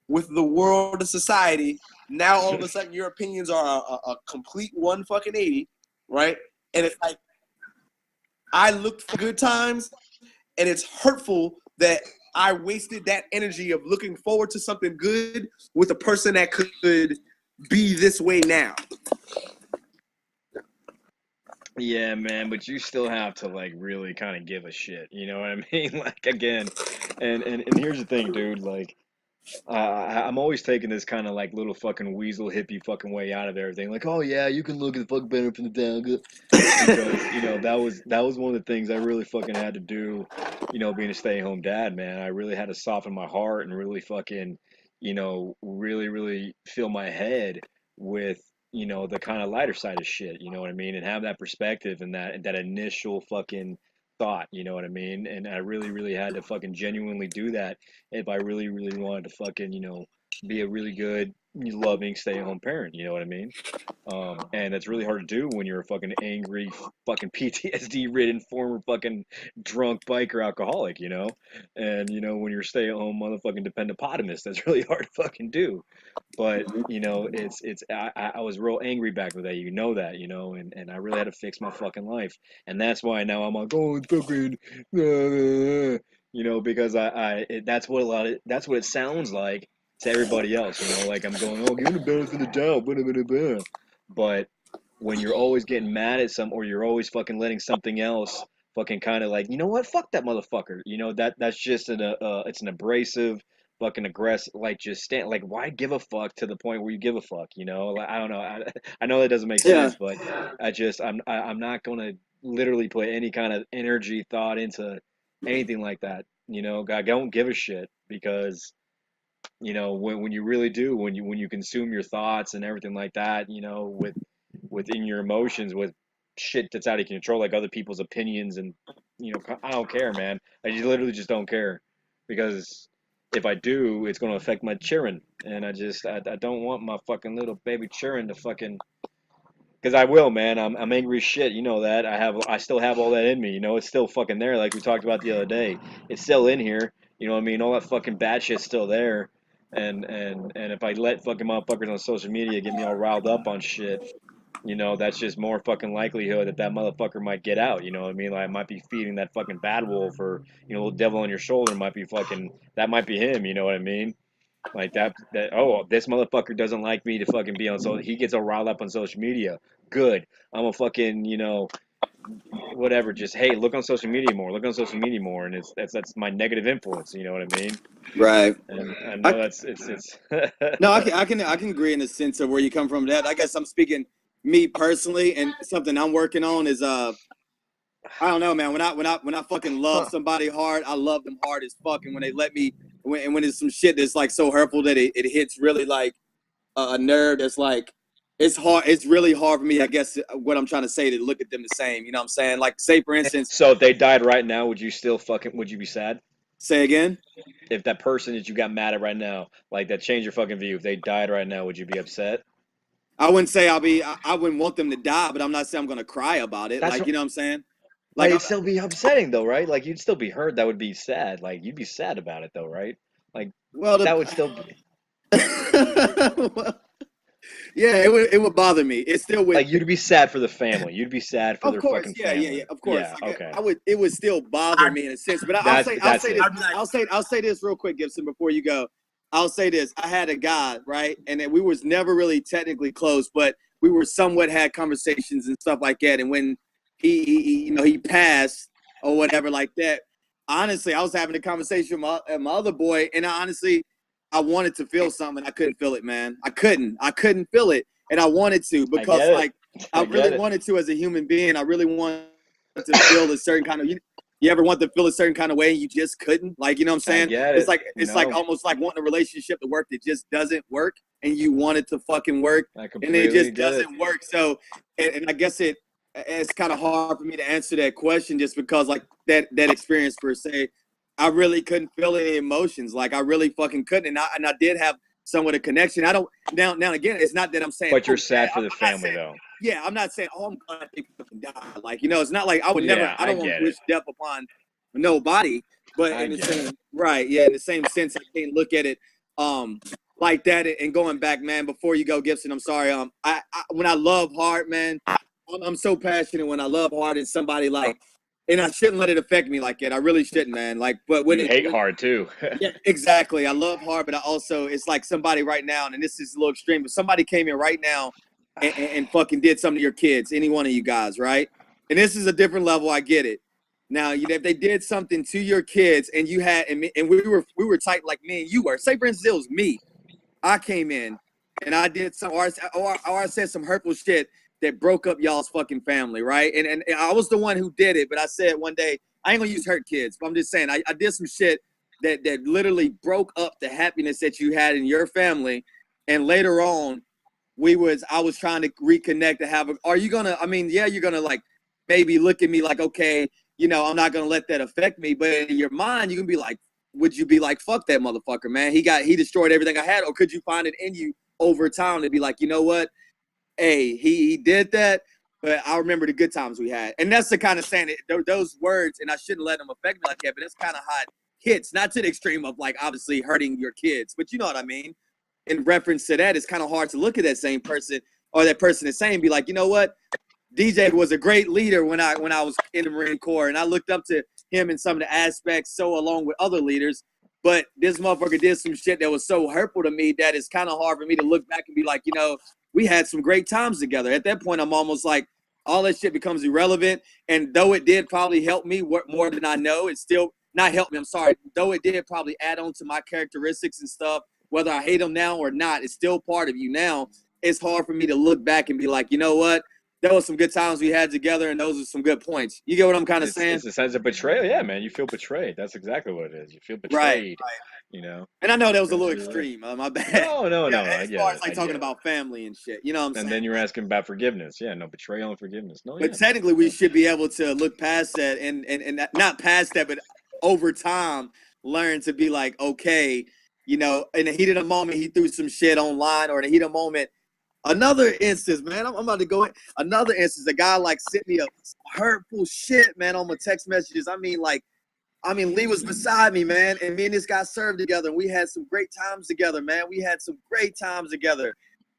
with the world of society, now all of a sudden your opinions are a complete 180, right? And it's like I looked for good times, and it's hurtful that I wasted that energy of looking forward to something good with a person that could be this way now. Yeah, man, but you still have to like really kind of give a shit. You know what I mean? Like, again, and here's the thing, dude. Like, I'm always taking this kind of like little fucking weasel hippie fucking way out of everything. Like, oh yeah, you can look at the fucking better from the down, because that was one of the things I really fucking had to do. Being a stay-at-home dad, man, I really had to soften my heart and really fucking, really really fill my head with, the kind of lighter side of shit. You know what I mean? And have that perspective and that initial fucking thought. You know what I mean? And I really really had to fucking genuinely do that if I really, really wanted to fucking, be a really good, loving, stay-at-home parent. You know what I mean? And that's really hard to do when you're a fucking angry, fucking PTSD-ridden former fucking drunk biker alcoholic, And when you're a stay-at-home motherfucking dependopotamus, that's really hard to fucking do. But it's I was real angry back with that, that, and I really had to fix my fucking life, and that's why now I'm like, oh, it's fucking, because that's what that's what it sounds like to everybody else, like I'm going, oh, give him the benefit of the doubt, blah, blah, blah, blah. But when you're always getting mad at some, or you're always fucking letting something else fucking kind of like, you know what, fuck that motherfucker, that's just it's an abrasive, fucking aggressive, like just stand, like why give a fuck to the point where you give a fuck, like I don't know, I know that doesn't make Yeah. sense, but I'm not gonna literally put any kind of energy, thought into anything like that, I don't give a shit, because when you really do, when you consume your thoughts and everything like that, within your emotions with shit that's out of control, like other people's opinions, and I don't care, man. I just literally just don't care, because if I do, it's going to affect my children, and I don't want my fucking little baby children to fucking, because I will, man. I'm angry as shit. You know that. I still have all that in me. It's still fucking there, like we talked about the other day. It's still in here. You know what I mean? All that fucking bad shit's still there. And if I let fucking motherfuckers on social media get me all riled up on shit, you know, that's just more fucking likelihood that that motherfucker might get out. You know what I mean? Like, might be feeding that fucking bad wolf, or you know, little devil on your shoulder might be fucking. That might be him. You know what I mean? Like that. Oh, this motherfucker doesn't like me to fucking be on. So he gets all riled up on social media. Good. I'm a fucking, you know, whatever. Just hey, look on social media more. Look on social media more, and that's my negative influence. You know what I mean? Right. And I know I, it's. no, I can agree in the sense of where you come from. That I guess I'm speaking me personally, and something I'm working on is I don't know, man. When I fucking love somebody hard, I love them hard as fuck. And when they let me, when it's some shit that's like so hurtful that it hits really like a nerve that's like it's hard. It's really hard for me, I guess. What I'm trying to say to look at them the same. You know what I'm saying? Like, say for instance, So if they died right now, would you still fucking? Would you be sad? say again. If that person that you got mad at right now, like that changed your fucking view, if they died right now, would you be upset? I wouldn't say I wouldn't want them to die, but I'm not saying I'm gonna cry about it. That's Like, what, you know what I'm saying? but Like, it'd still be upsetting though, right? Like you'd still be hurt. That would be sad. Like you'd be sad about it though, right? Like well, that would still be yeah, it would bother me. It still would. like you'd be sad for the family. You'd be sad for Of their course, fucking yeah, family. of course. Yeah, Like, okay. I would, it would still bother I, me in a sense. But I'll That's say this, it. I'd be like, I'll say this real quick, Gibson, before you go. I'll say this: I had a guy, right, and then we was never really technically close, but we were somewhat had conversations and stuff like that. And when he passed or whatever like that, honestly, I was having a conversation with my other boy, and I wanted to feel something. I couldn't feel it, man. I couldn't feel it, and I wanted to I get because it. like I I really get it. wanted to as a human being. I really wanted to feel a certain kind of. You ever want to feel a certain kind of way and you just couldn't? Like, you know what I'm I saying? get It's it. like You it's like know, almost like wanting a relationship to work that just doesn't work, and you want it to fucking work, I and it completely just get it. doesn't work. So, and I guess it's kind of hard for me to answer that question just because like that experience per se, I really couldn't feel any emotions. Like I really fucking couldn't, and I did have somewhat a connection. I don't now again. It's not that I'm saying, But you're oh yeah, sad for the I'm not family saying, though. yeah, I'm not saying, oh, I'm glad they fucking died. Like, you know, it's not like I would never. Yeah, I I don't want to get it. wish death upon nobody, but I in the get it. same right, yeah, in the same sense, I can't look at it like that. And going back, man, before you go, Gibson, I'm sorry. I when I love hard, man, I'm so passionate when I love hard and somebody like, and I shouldn't let it affect me like that. I really shouldn't, man. Like, but You hate hard too. yeah, exactly. I love hard, but I also it's like somebody right now, and this is a little extreme, but somebody came in right now and fucking did something to your kids, any one of you guys, right? And this is a different level. I get it. Now, you know, if they did something to your kids and you had and we were tight like me and you were. Say for instance, it was me. I came in and I did some or I said some hurtful shit that broke up y'all's fucking family, right? And I was the one who did it, but I said one day I ain't gonna use hurt kids, but I'm just saying I did some shit that literally broke up the happiness that you had in your family, and later on I was trying to reconnect to have a, are you gonna, I mean, yeah, you're gonna like maybe look at me like, okay, you know, I'm not gonna let that affect me, but in your mind you can be like, would you be like, fuck that motherfucker, man, he destroyed everything I had? Or could you find it in you over time to be like, you know what, hey, he did that, but I remember the good times we had. And that's the kind of saying it, those words, and I shouldn't let them affect me like that, but that's kind of how it hits, not to the extreme of like obviously hurting your kids, but you know what I mean. In reference to that, it's kind of hard to look at that same person or that person is saying, be like, you know what, DJ was a great leader when I was in the Marine Corps, and I looked up to him in some of the aspects, so along with other leaders. But this motherfucker did some shit that was so hurtful to me that it's kind of hard for me to look back and be like, you know, we had some great times together. At that point, I'm almost like all that shit becomes irrelevant. And though it did probably help me more than I know, it's still not help me. I'm sorry. Though it did probably add on to my characteristics and stuff, whether I hate them now or not, it's still part of you now. It's hard for me to look back and be like, you know what? There was some good times we had together, and those are some good points. You get what I'm kind of saying? It's a sense of betrayal. Yeah, man. You feel betrayed. That's exactly what it is. You feel Right. betrayed. You know. And I know that was a That's little really it. extreme. My bad. No, no, Yeah, no. I as get far as it. like I talking get it. about family and shit. You know what I'm And saying? then you're asking about forgiveness. Yeah, no betrayal and forgiveness. No, But yeah. technically, we should be able to look past that and not past that, but over time, learn to be like, okay, you know, in the heat of the moment, he threw some shit online, or in the heat of the moment. Another instance, man, I'm about to go in. Another instance, a guy like sent me a hurtful shit, man, on my text messages. Lee was beside me, man, and me and this guy served together, and we had some great times together, man. We had some great times together.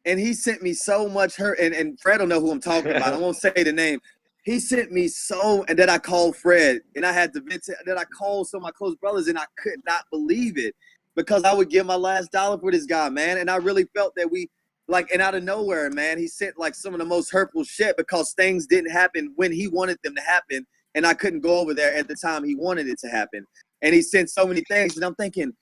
and he sent me so much hurt. And Fred will know who I'm talking about. I won't say the name. He sent me and then I called Fred, and I had to vent. Then I called some of my close brothers, and I could not believe it because I would give my last dollar for this guy, man. And I really felt that and out of nowhere, man, he sent like some of the most hurtful shit because things didn't happen when he wanted them to happen, and I couldn't go over there at the time he wanted it to happen. And he sent so many things, and I'm thinking,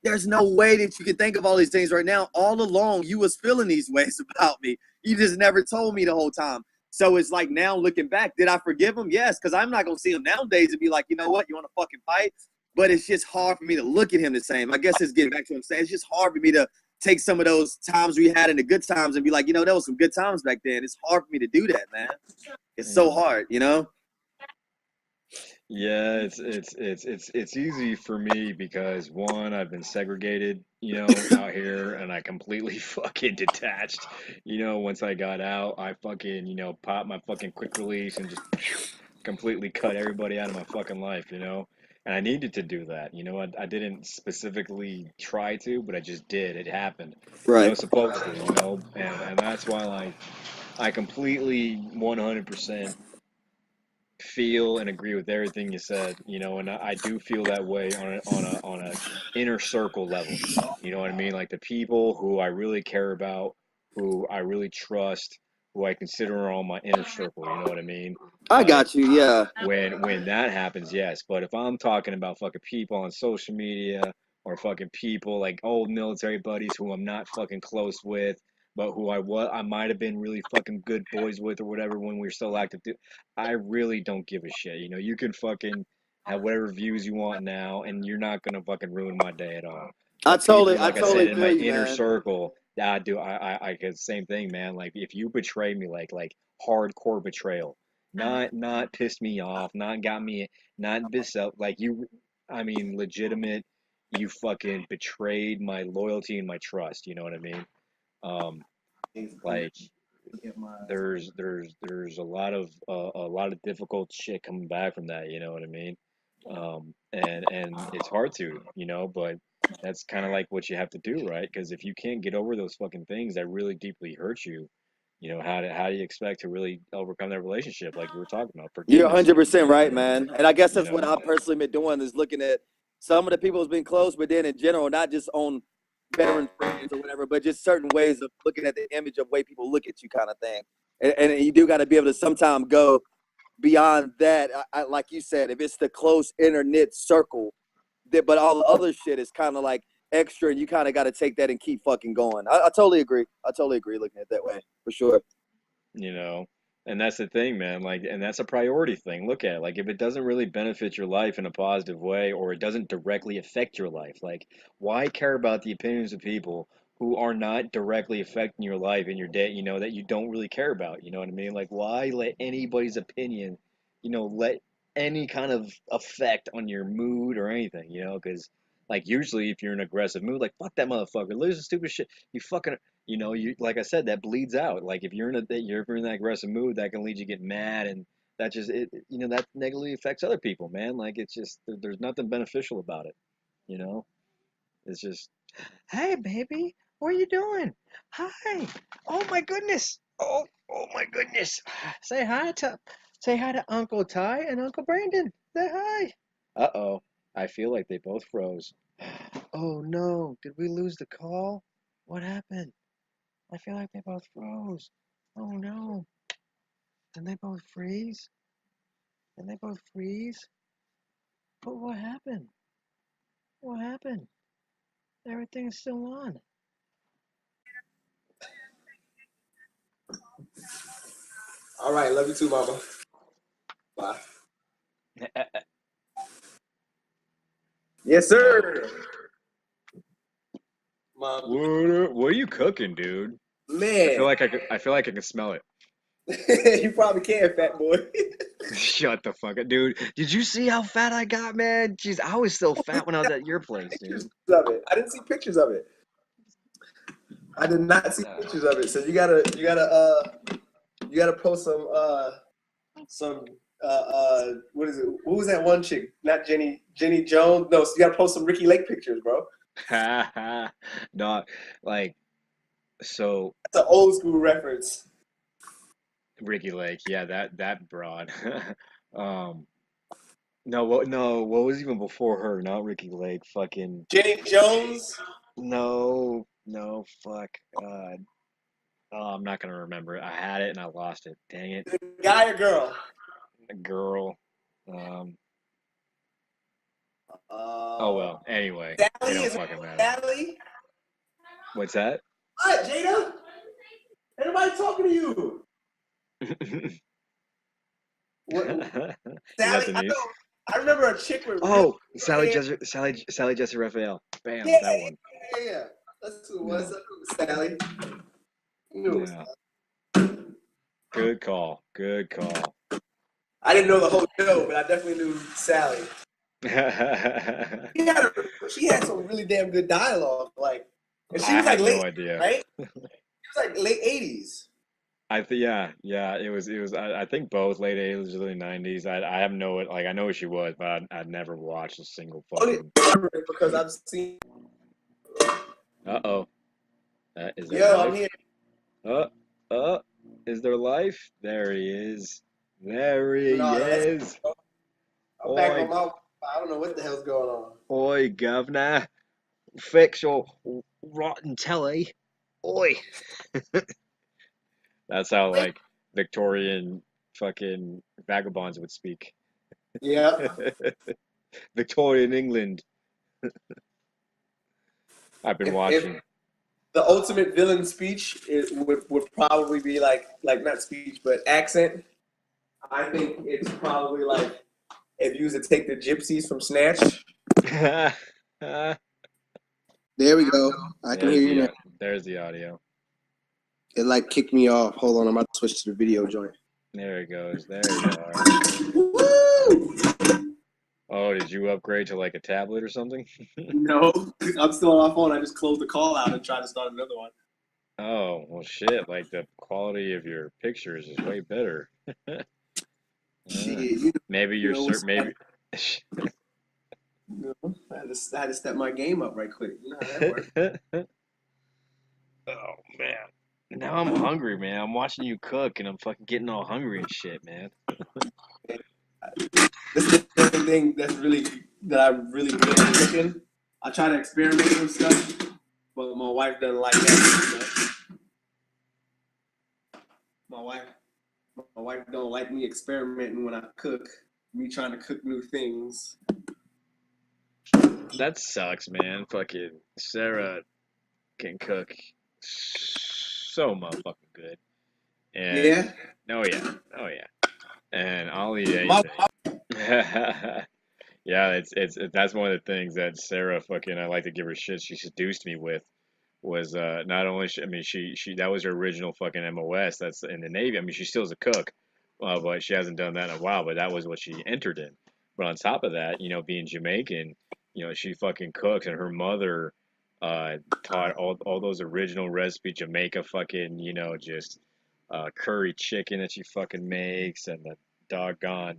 there's no way that you can think of all these things right now. All along, you was feeling these ways about me. You just never told me the whole time. So it's like now looking back, did I forgive him? Yes, because I'm not going to see him nowadays and be like, you know what, you want to fucking fight? But it's just hard for me to look at him the same. I guess it's getting back to what I'm saying. It's just hard for me to take some of those times we had in the good times and be like, there was some good times back then. It's hard for me to do that, man. It's so hard, Yeah, it's easy for me because one, I've been segregated, out here, and I completely fucking detached. Once I got out, I fucking, popped my fucking quick release and just completely cut everybody out of my fucking life. And I needed to do that. I didn't specifically try to, but I just did. It happened. I Right. was supposed to. And that's why like I completely 100% feel and agree with everything you said, and I do feel that way on a inner circle level. You know what I mean? Like the people who I really care about, who I really trust, who I consider on my inner circle. You know what I mean? I Like got you, yeah. when that happens, yes. But if I'm talking about fucking people on social media or fucking people like old military buddies who I'm not fucking close with, but who I might have been really fucking good boys with or whatever when we were still active, I really don't give a shit. You can fucking have whatever views you want now, and you're not gonna fucking ruin my day at all. I But people, I like I totally said, in feel my you, inner man. circle, I do. I get the same thing, man. Like if you betray me, like hardcore betrayal, not pissed me off, not got me, not this up, like you. I mean, legitimate. You fucking betrayed my loyalty and my trust. You know what I mean? Um, like there's a lot of difficult shit coming back from that, you know what I mean? And it's hard to, but that's kind of like what you have to do, right? Because if you can't get over those fucking things that really deeply hurt you, how do you expect to really overcome that relationship like we were talking about? You're Forgiveness is 100% right, you know, man. And I guess you that's what know. I've personally been doing is looking at some of the people who's been close, but then in general, not just on veteran friends or whatever, but just certain ways of looking at the image of way people look at you kind of thing. And you do got to be able to sometimes go beyond that. Like you said, if it's the close inner knit circle, but all the other shit is kind of like extra, and you kind of got to take that and keep fucking going. I totally agree. I totally agree looking at it that way, for sure. you know and that's the thing, man, like, and that's a priority thing. Look at it, like, if it doesn't really benefit your life in a positive way, or it doesn't directly affect your life, like, why care about the opinions of people who are not directly affecting your life in your day, that you don't really care about? You know what I mean? Like, why let anybody's opinion, let any kind of effect on your mood or anything? Because like usually if you're in an aggressive mood, like, fuck that motherfucker, lose the stupid shit, you fucking, you, like I said, that bleeds out. Like if you're in that aggressive mood, that can lead you to get mad, and that just that negatively affects other people, man. Like it's just there's nothing beneficial about it. You know, it's just, hey baby, what are you doing? Hi. Oh my goodness. Oh my goodness. Say hi to Uncle Ty and Uncle Brandon. Say hi. Uh-oh. I feel like they both froze. Oh no, did we lose the call? What happened? I feel like they both froze. Oh no. Did they both freeze? Did they both freeze? But what happened? What happened? Everything's still on. All right, love you too, mama. Bye. Yes, No. sir. Mom, What are you cooking, dude? I feel man, like I feel like I can smell it. you probably can, fat boy. Shut the fuck up, dude. Did you see how fat I got, man? Jeez, I was still fat when I was at your place, Pictures dude. of it. I didn't see pictures of it. I did not see Nah. pictures of it. So you gotta post some what is it? Who was that one chick? Not Jenny Jones. No, so you gotta post some Ricky Lake pictures, bro. No, like So That's an old school reference. Ricky Lake, yeah, that broad. Um, no, what was even before her? Not Ricky Lake. Fucking Jenny Jones. no, fuck. Oh, I'm not gonna remember it. I had it and I lost it. Dang it. Guy or girl? A girl. Um, oh Uh, well. Anyway, it Sally don't is fucking matter. Sally. What's that? What, Jada? Ain't nobody talking to you. What, Is that Sally? the I name? know. I remember a chick with really Oh, short hair. Sally Jessica Raphael. Bam, Yeah, that one. yeah. That's who it was. Yeah, That's who it was, Sally. You knew it was yeah. Good call. Good call. I didn't know the whole show, but I definitely knew Sally. I She had some really damn good dialogue. Like, and she was like had no late, idea. right? She was like late 80s. Yeah. It was. I think both late 80s, early 90s. I have no like. I know who she was, but I'd never watched a single Only fucking. because I've seen. Uh-oh. Is there Yo, I'm life? here. Uh, is there life? There he is. There he No, that's. is. I'm back on Oi, my. I don't know what the hell's going on. oi, governor. Fix your rotten telly. Oi. That's how Wait. like Victorian fucking vagabonds would speak. Yeah. Victorian England. I've been If watching. the ultimate villain speech would probably be like not speech but accent. I think it's probably like if you was to take the gypsies from Snatch. There we go. I can There's hear you now. there's the audio. It like kicked me off. Hold on, I'm about to switch to the video joint. There it goes. There you are. Woo! Oh, did you upgrade to like a tablet or something? No, I'm still on my phone. I just closed the call out and tried to start another one. Oh, well, shit. Like the quality of your pictures is way better. Shit, Ah, you maybe know what's maybe. I had to step my game up right quick. You know how that works. Oh man. Now I'm hungry, man. I'm watching you cook and I'm fucking getting all hungry and shit, man. This is the thing that I'm really good at cooking. I try to experiment with stuff, but my wife doesn't like that. My wife, my wife don't like me experimenting when I cook. Me trying to cook new things. That sucks, man. Fucking Sarah can cook so motherfucking good. And Yeah, oh yeah, oh yeah. And I'll eat my anything. Yeah, it's that's one of the things that Sarah fucking I like to give her shit. She seduced me with was not only I mean she that was her original fucking MOS. That's in the Navy. I mean she still's a cook, but she hasn't done that in a while. But that was what she entered in. But on top of that, being Jamaican, she fucking cooks, and her mother taught all those original recipe Jamaica fucking just curry chicken that she fucking makes, and the doggone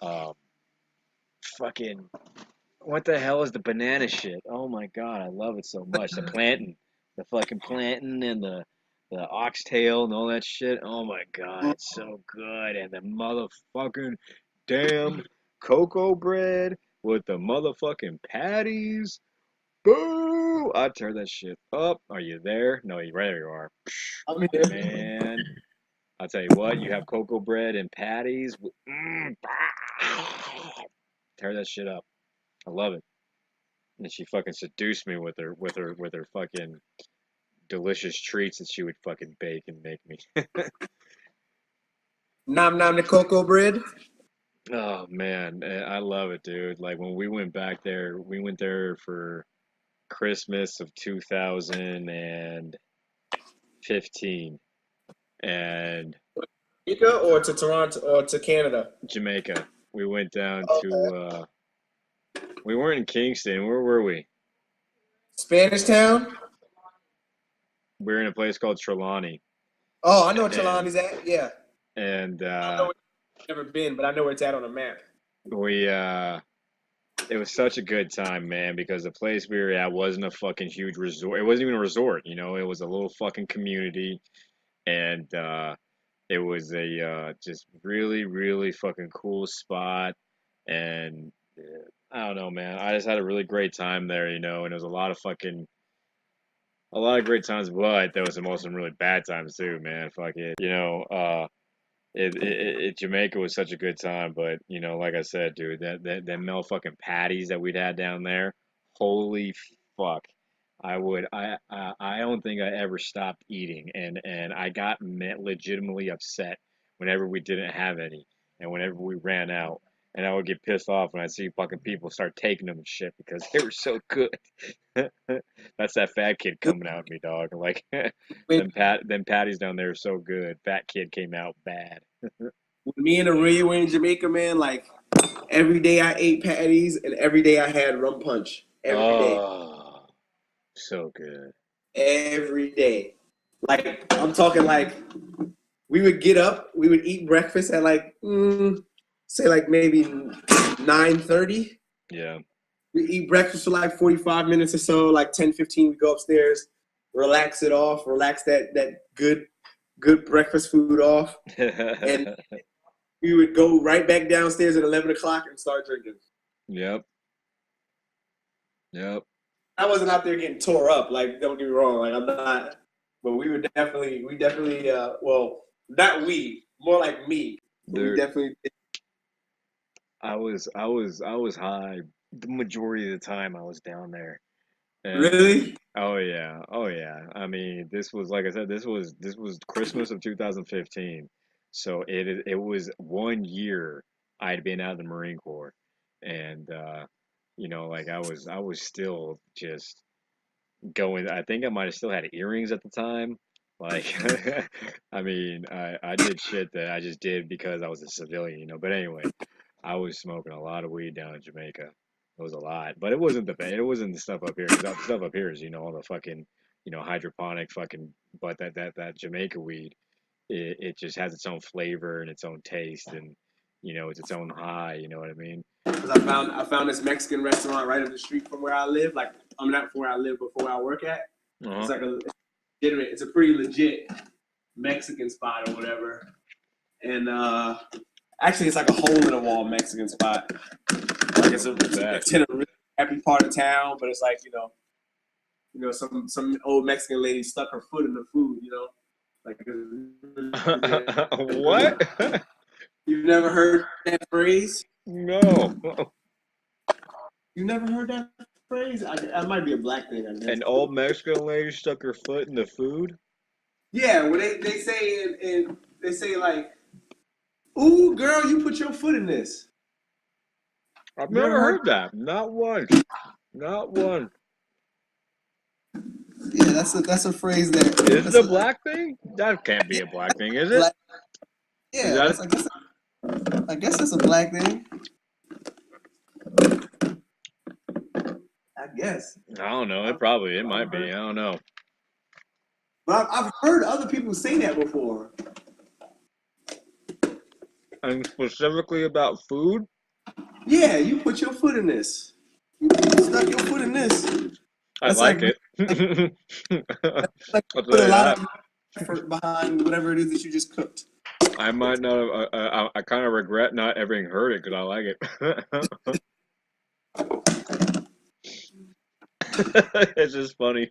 um, fucking what the hell is the banana shit? Oh my god, I love it so much. The fucking plantain, and the oxtail and all that shit. Oh my god, it's so good. And the motherfucking damn cocoa bread with the motherfucking patties. Boo! I tear that shit up. Are you there? No, there you are. I'm here. Man, I'll tell you what. You have cocoa bread and patties. Tear that shit up. I love it. And she fucking seduced me with her fucking delicious treats that she would fucking bake and make me. Nom nom the cocoa bread. Oh man, I love it, dude. Like when we went back there, we went there for Christmas of 2015 and Jamaica or to Toronto or to Canada? Jamaica. We went down Okay. to we weren't in Kingston. Where were we? Spanish Town. We were in a place called Trelawney. Oh, I know where And Trelawney's at. Yeah, and I don't know where it's never been, but I know where it's at on a map. we it was such a good time, man, because the place we were at wasn't a fucking huge resort. It wasn't even a resort, you know. It was a little fucking community, and it was a just really, really fucking cool spot. And I don't know, man. I just had a really great time there, you know. And it was a lot of great times, but there was some really bad times too, man. Fuck it, you know. Jamaica was such a good time, but you know, like I said, dude, that motherfucking patties that we'd had down there, holy fuck. I don't think I ever stopped eating, and I got legitimately upset whenever we didn't have any, and whenever we ran out, and I would get pissed off when I see fucking people start taking them and shit because they were so good. That's that fat kid coming out at me, dog. Like When, them patties down there are so good. Fat kid came out bad. when me and Aurelia were in Jamaica, man, like every day I ate patties and every day I had rum punch. Every day. Oh, so good. Every day. Like I'm talking like we would get up, we would eat breakfast at like say like maybe 9:30. Yeah. We eat breakfast for like 45 minutes or so, like 10, 15, we go upstairs, relax it off, relax that good breakfast food off. And we would go right back downstairs at 11 o'clock and start drinking. Yep. Yep. I wasn't out there getting tore up, like don't get me wrong, like I'm not, but we definitely, well, not we, more like me. We There, definitely did. I was high the majority of the time I was down there. And Really? oh yeah, oh yeah. I mean, this was like I said, this was Christmas of 2015. So it was 1 year I'd been out of the Marine Corps, and you know, like I was still just going. I think I might have still had earrings at the time. Like, I mean, I did shit that I just did because I was a civilian, you know. But anyway, I was smoking a lot of weed down in Jamaica. It was a lot, but it wasn't it wasn't the stuff up here. Because the stuff up here is, you know, all the fucking, you know, hydroponic fucking. But that Jamaica weed, it just has its own flavor and its own taste, and you know, it's its own high. You know what I mean? Because I found this Mexican restaurant right up the street from where I live. Like I'm not from where I live, but from where I work at. It's Uh-huh. like a legitimate. It's a pretty legit Mexican spot or whatever. And actually, it's like a hole in the wall Mexican spot. Like it's in a really happy part of town, but it's like some old Mexican lady stuck her foot in the food. You know, like What? you've never heard that phrase. No. You never heard that phrase? That might be a black thing, I guess. An old Mexican lady stuck her foot in the food? Yeah, when they say and they say like, "Ooh, girl, you put your foot in this." I've You never ever heard? heard that. Not once. Not one. Yeah, that's a phrase Is it that's a a black thing? That can't be yeah, a black thing, is it? black. Is Yeah, that? that's I guess that's a black thing. I guess. I don't know. I've, It I've might be. heard, I don't know. but I've heard other people say that before. And specifically about food? Yeah, you put your foot in this. You stuck your foot in this. I That's like like it. like I'll put tell a you lot that. of effort behind whatever it is that you just cooked. I might not have. I kind of regret not having heard it because I like it. It's just funny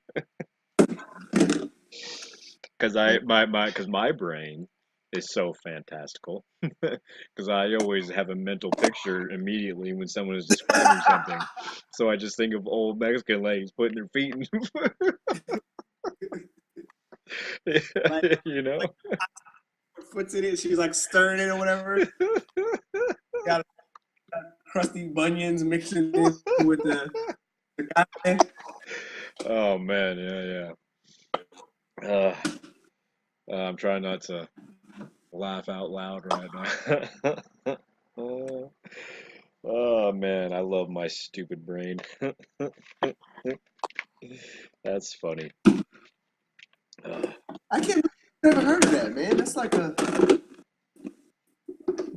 because because my brain is so fantastical because I always have a mental picture immediately when someone is describing something. So I just think of old Mexican ladies putting their feet in, like you know. like her foot's in it. She's like stirring it or whatever. Got crusty bunions mixing in with the guy. Oh man, yeah, yeah. I'm trying not to laugh out loud right now. Oh, oh man, I love my stupid brain. That's funny. Uh, I can't believe I've never heard of that, man. That's like a.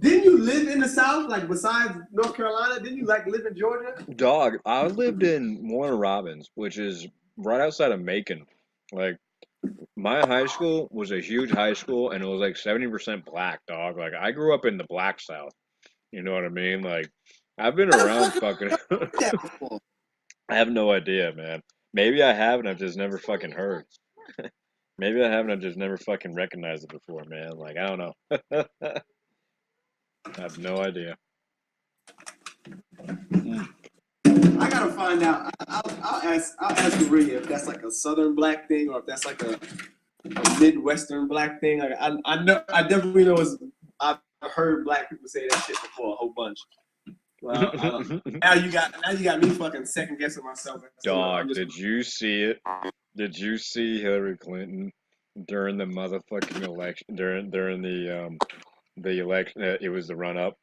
Didn't you live in the South? Like besides North Carolina, didn't you like live in Georgia? Dog, I lived in Warner Robins, which is right outside of Macon. Like, my high school was a huge high school, and it was like 70% black, dog. Like, I grew up in the black South. You know what I mean? Like, I've been How the around fuck you fucking. heard that before? I have no idea, man. Maybe I have, and I've just never fucking heard. Maybe I haven't, I've just never fucking recognized it before, man. Like, I don't know. I have no idea. Mm. I gotta find out. I'll ask Maria if that's like a Southern black thing or if that's like a Midwestern black thing. Like I know I definitely know I've heard black people say that shit before a whole bunch. Well, now you got me fucking second guessing myself. Dog, did you see it? Did you see Hillary Clinton during the motherfucking election during the election? It was the run up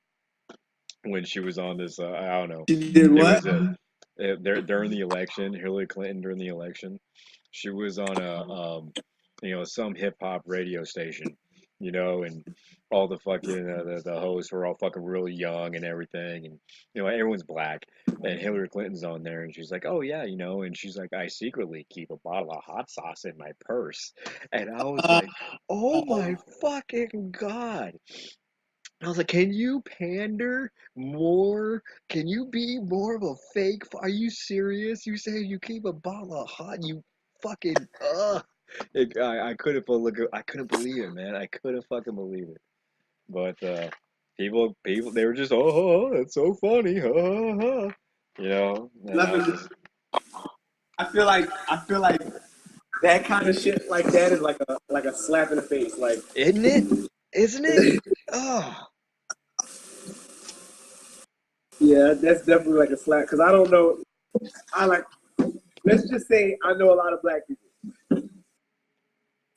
when she was on this. I don't know. She did It what? was there during the election. Hillary Clinton during the election. She was on a some hip hop radio station, and all the fucking the hosts were all fucking really young and everything, and everyone's black, and Hillary Clinton's on there, and she's like, oh yeah, and she's like, I secretly keep a bottle of hot sauce in my purse, and I was like, oh my fucking god. I was like, can you pander more? Can you be more of a fake? Are you serious? You say you keep a bottle of hot, you fucking, ugh. I couldn't I couldn't believe it, man. I couldn't fucking believe it. But people, they were just, oh, that's so funny, ha, ha, ha. And I was Nothing. just, I feel like that kind of shit like that is like a slap in the face. Like isn't it? Isn't it? Oh, yeah, that's definitely like a slap. Cause I don't know. I like. Let's just say I know a lot of black people,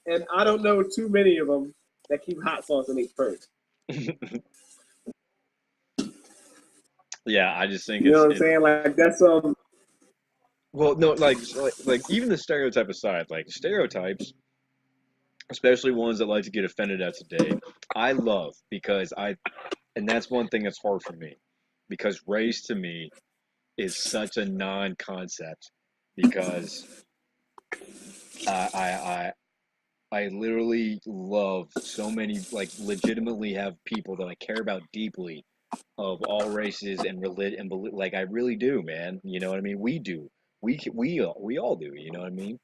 and I don't know too many of them that keep hot sauce in their purse. yeah, I just think You know what I'm it's saying? Like that's well, no, like even the stereotype aside, like stereotypes, especially ones that like to get offended at today, I love because and that's one thing that's hard for me, because race to me is such a non-concept, because I I literally love so many, like legitimately have people that I care about deeply of all races and religion and like I really do, man. You know what I mean? We do. We all do. You know what I mean?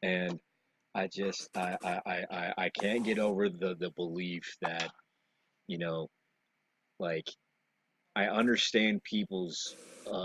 And I just I can't get over the belief that you know like I understand people's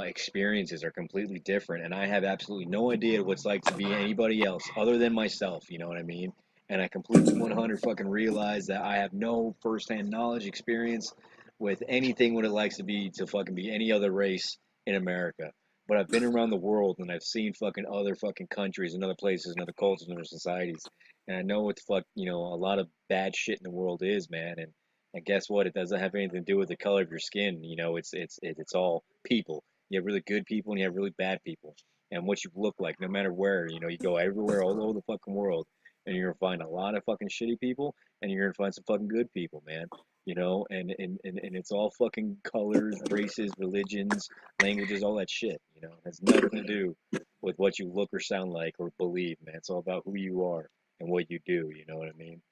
experiences are completely different, and I have absolutely no idea what it's like to be anybody else other than myself. You know what I mean? And I completely 100 fucking realize that I have no firsthand knowledge, experience with anything what it likes to fucking be any other race in America. But I've been around the world and I've seen fucking other fucking countries and other places and other cultures and other societies, and I know what the fuck a lot of bad shit in the world is, man. And guess what? It doesn't have anything to do with the color of your skin. It's all people. You have really good people and you have really bad people. And what you look like, no matter where, you go everywhere, all over the fucking world, and you're gonna find a lot of fucking shitty people, and you're gonna find some fucking good people, man. And it's all fucking colors, races, religions, languages, all that shit. It has nothing to do with what you look or sound like or believe, man. It's all about who you are and what you do. You know what I mean?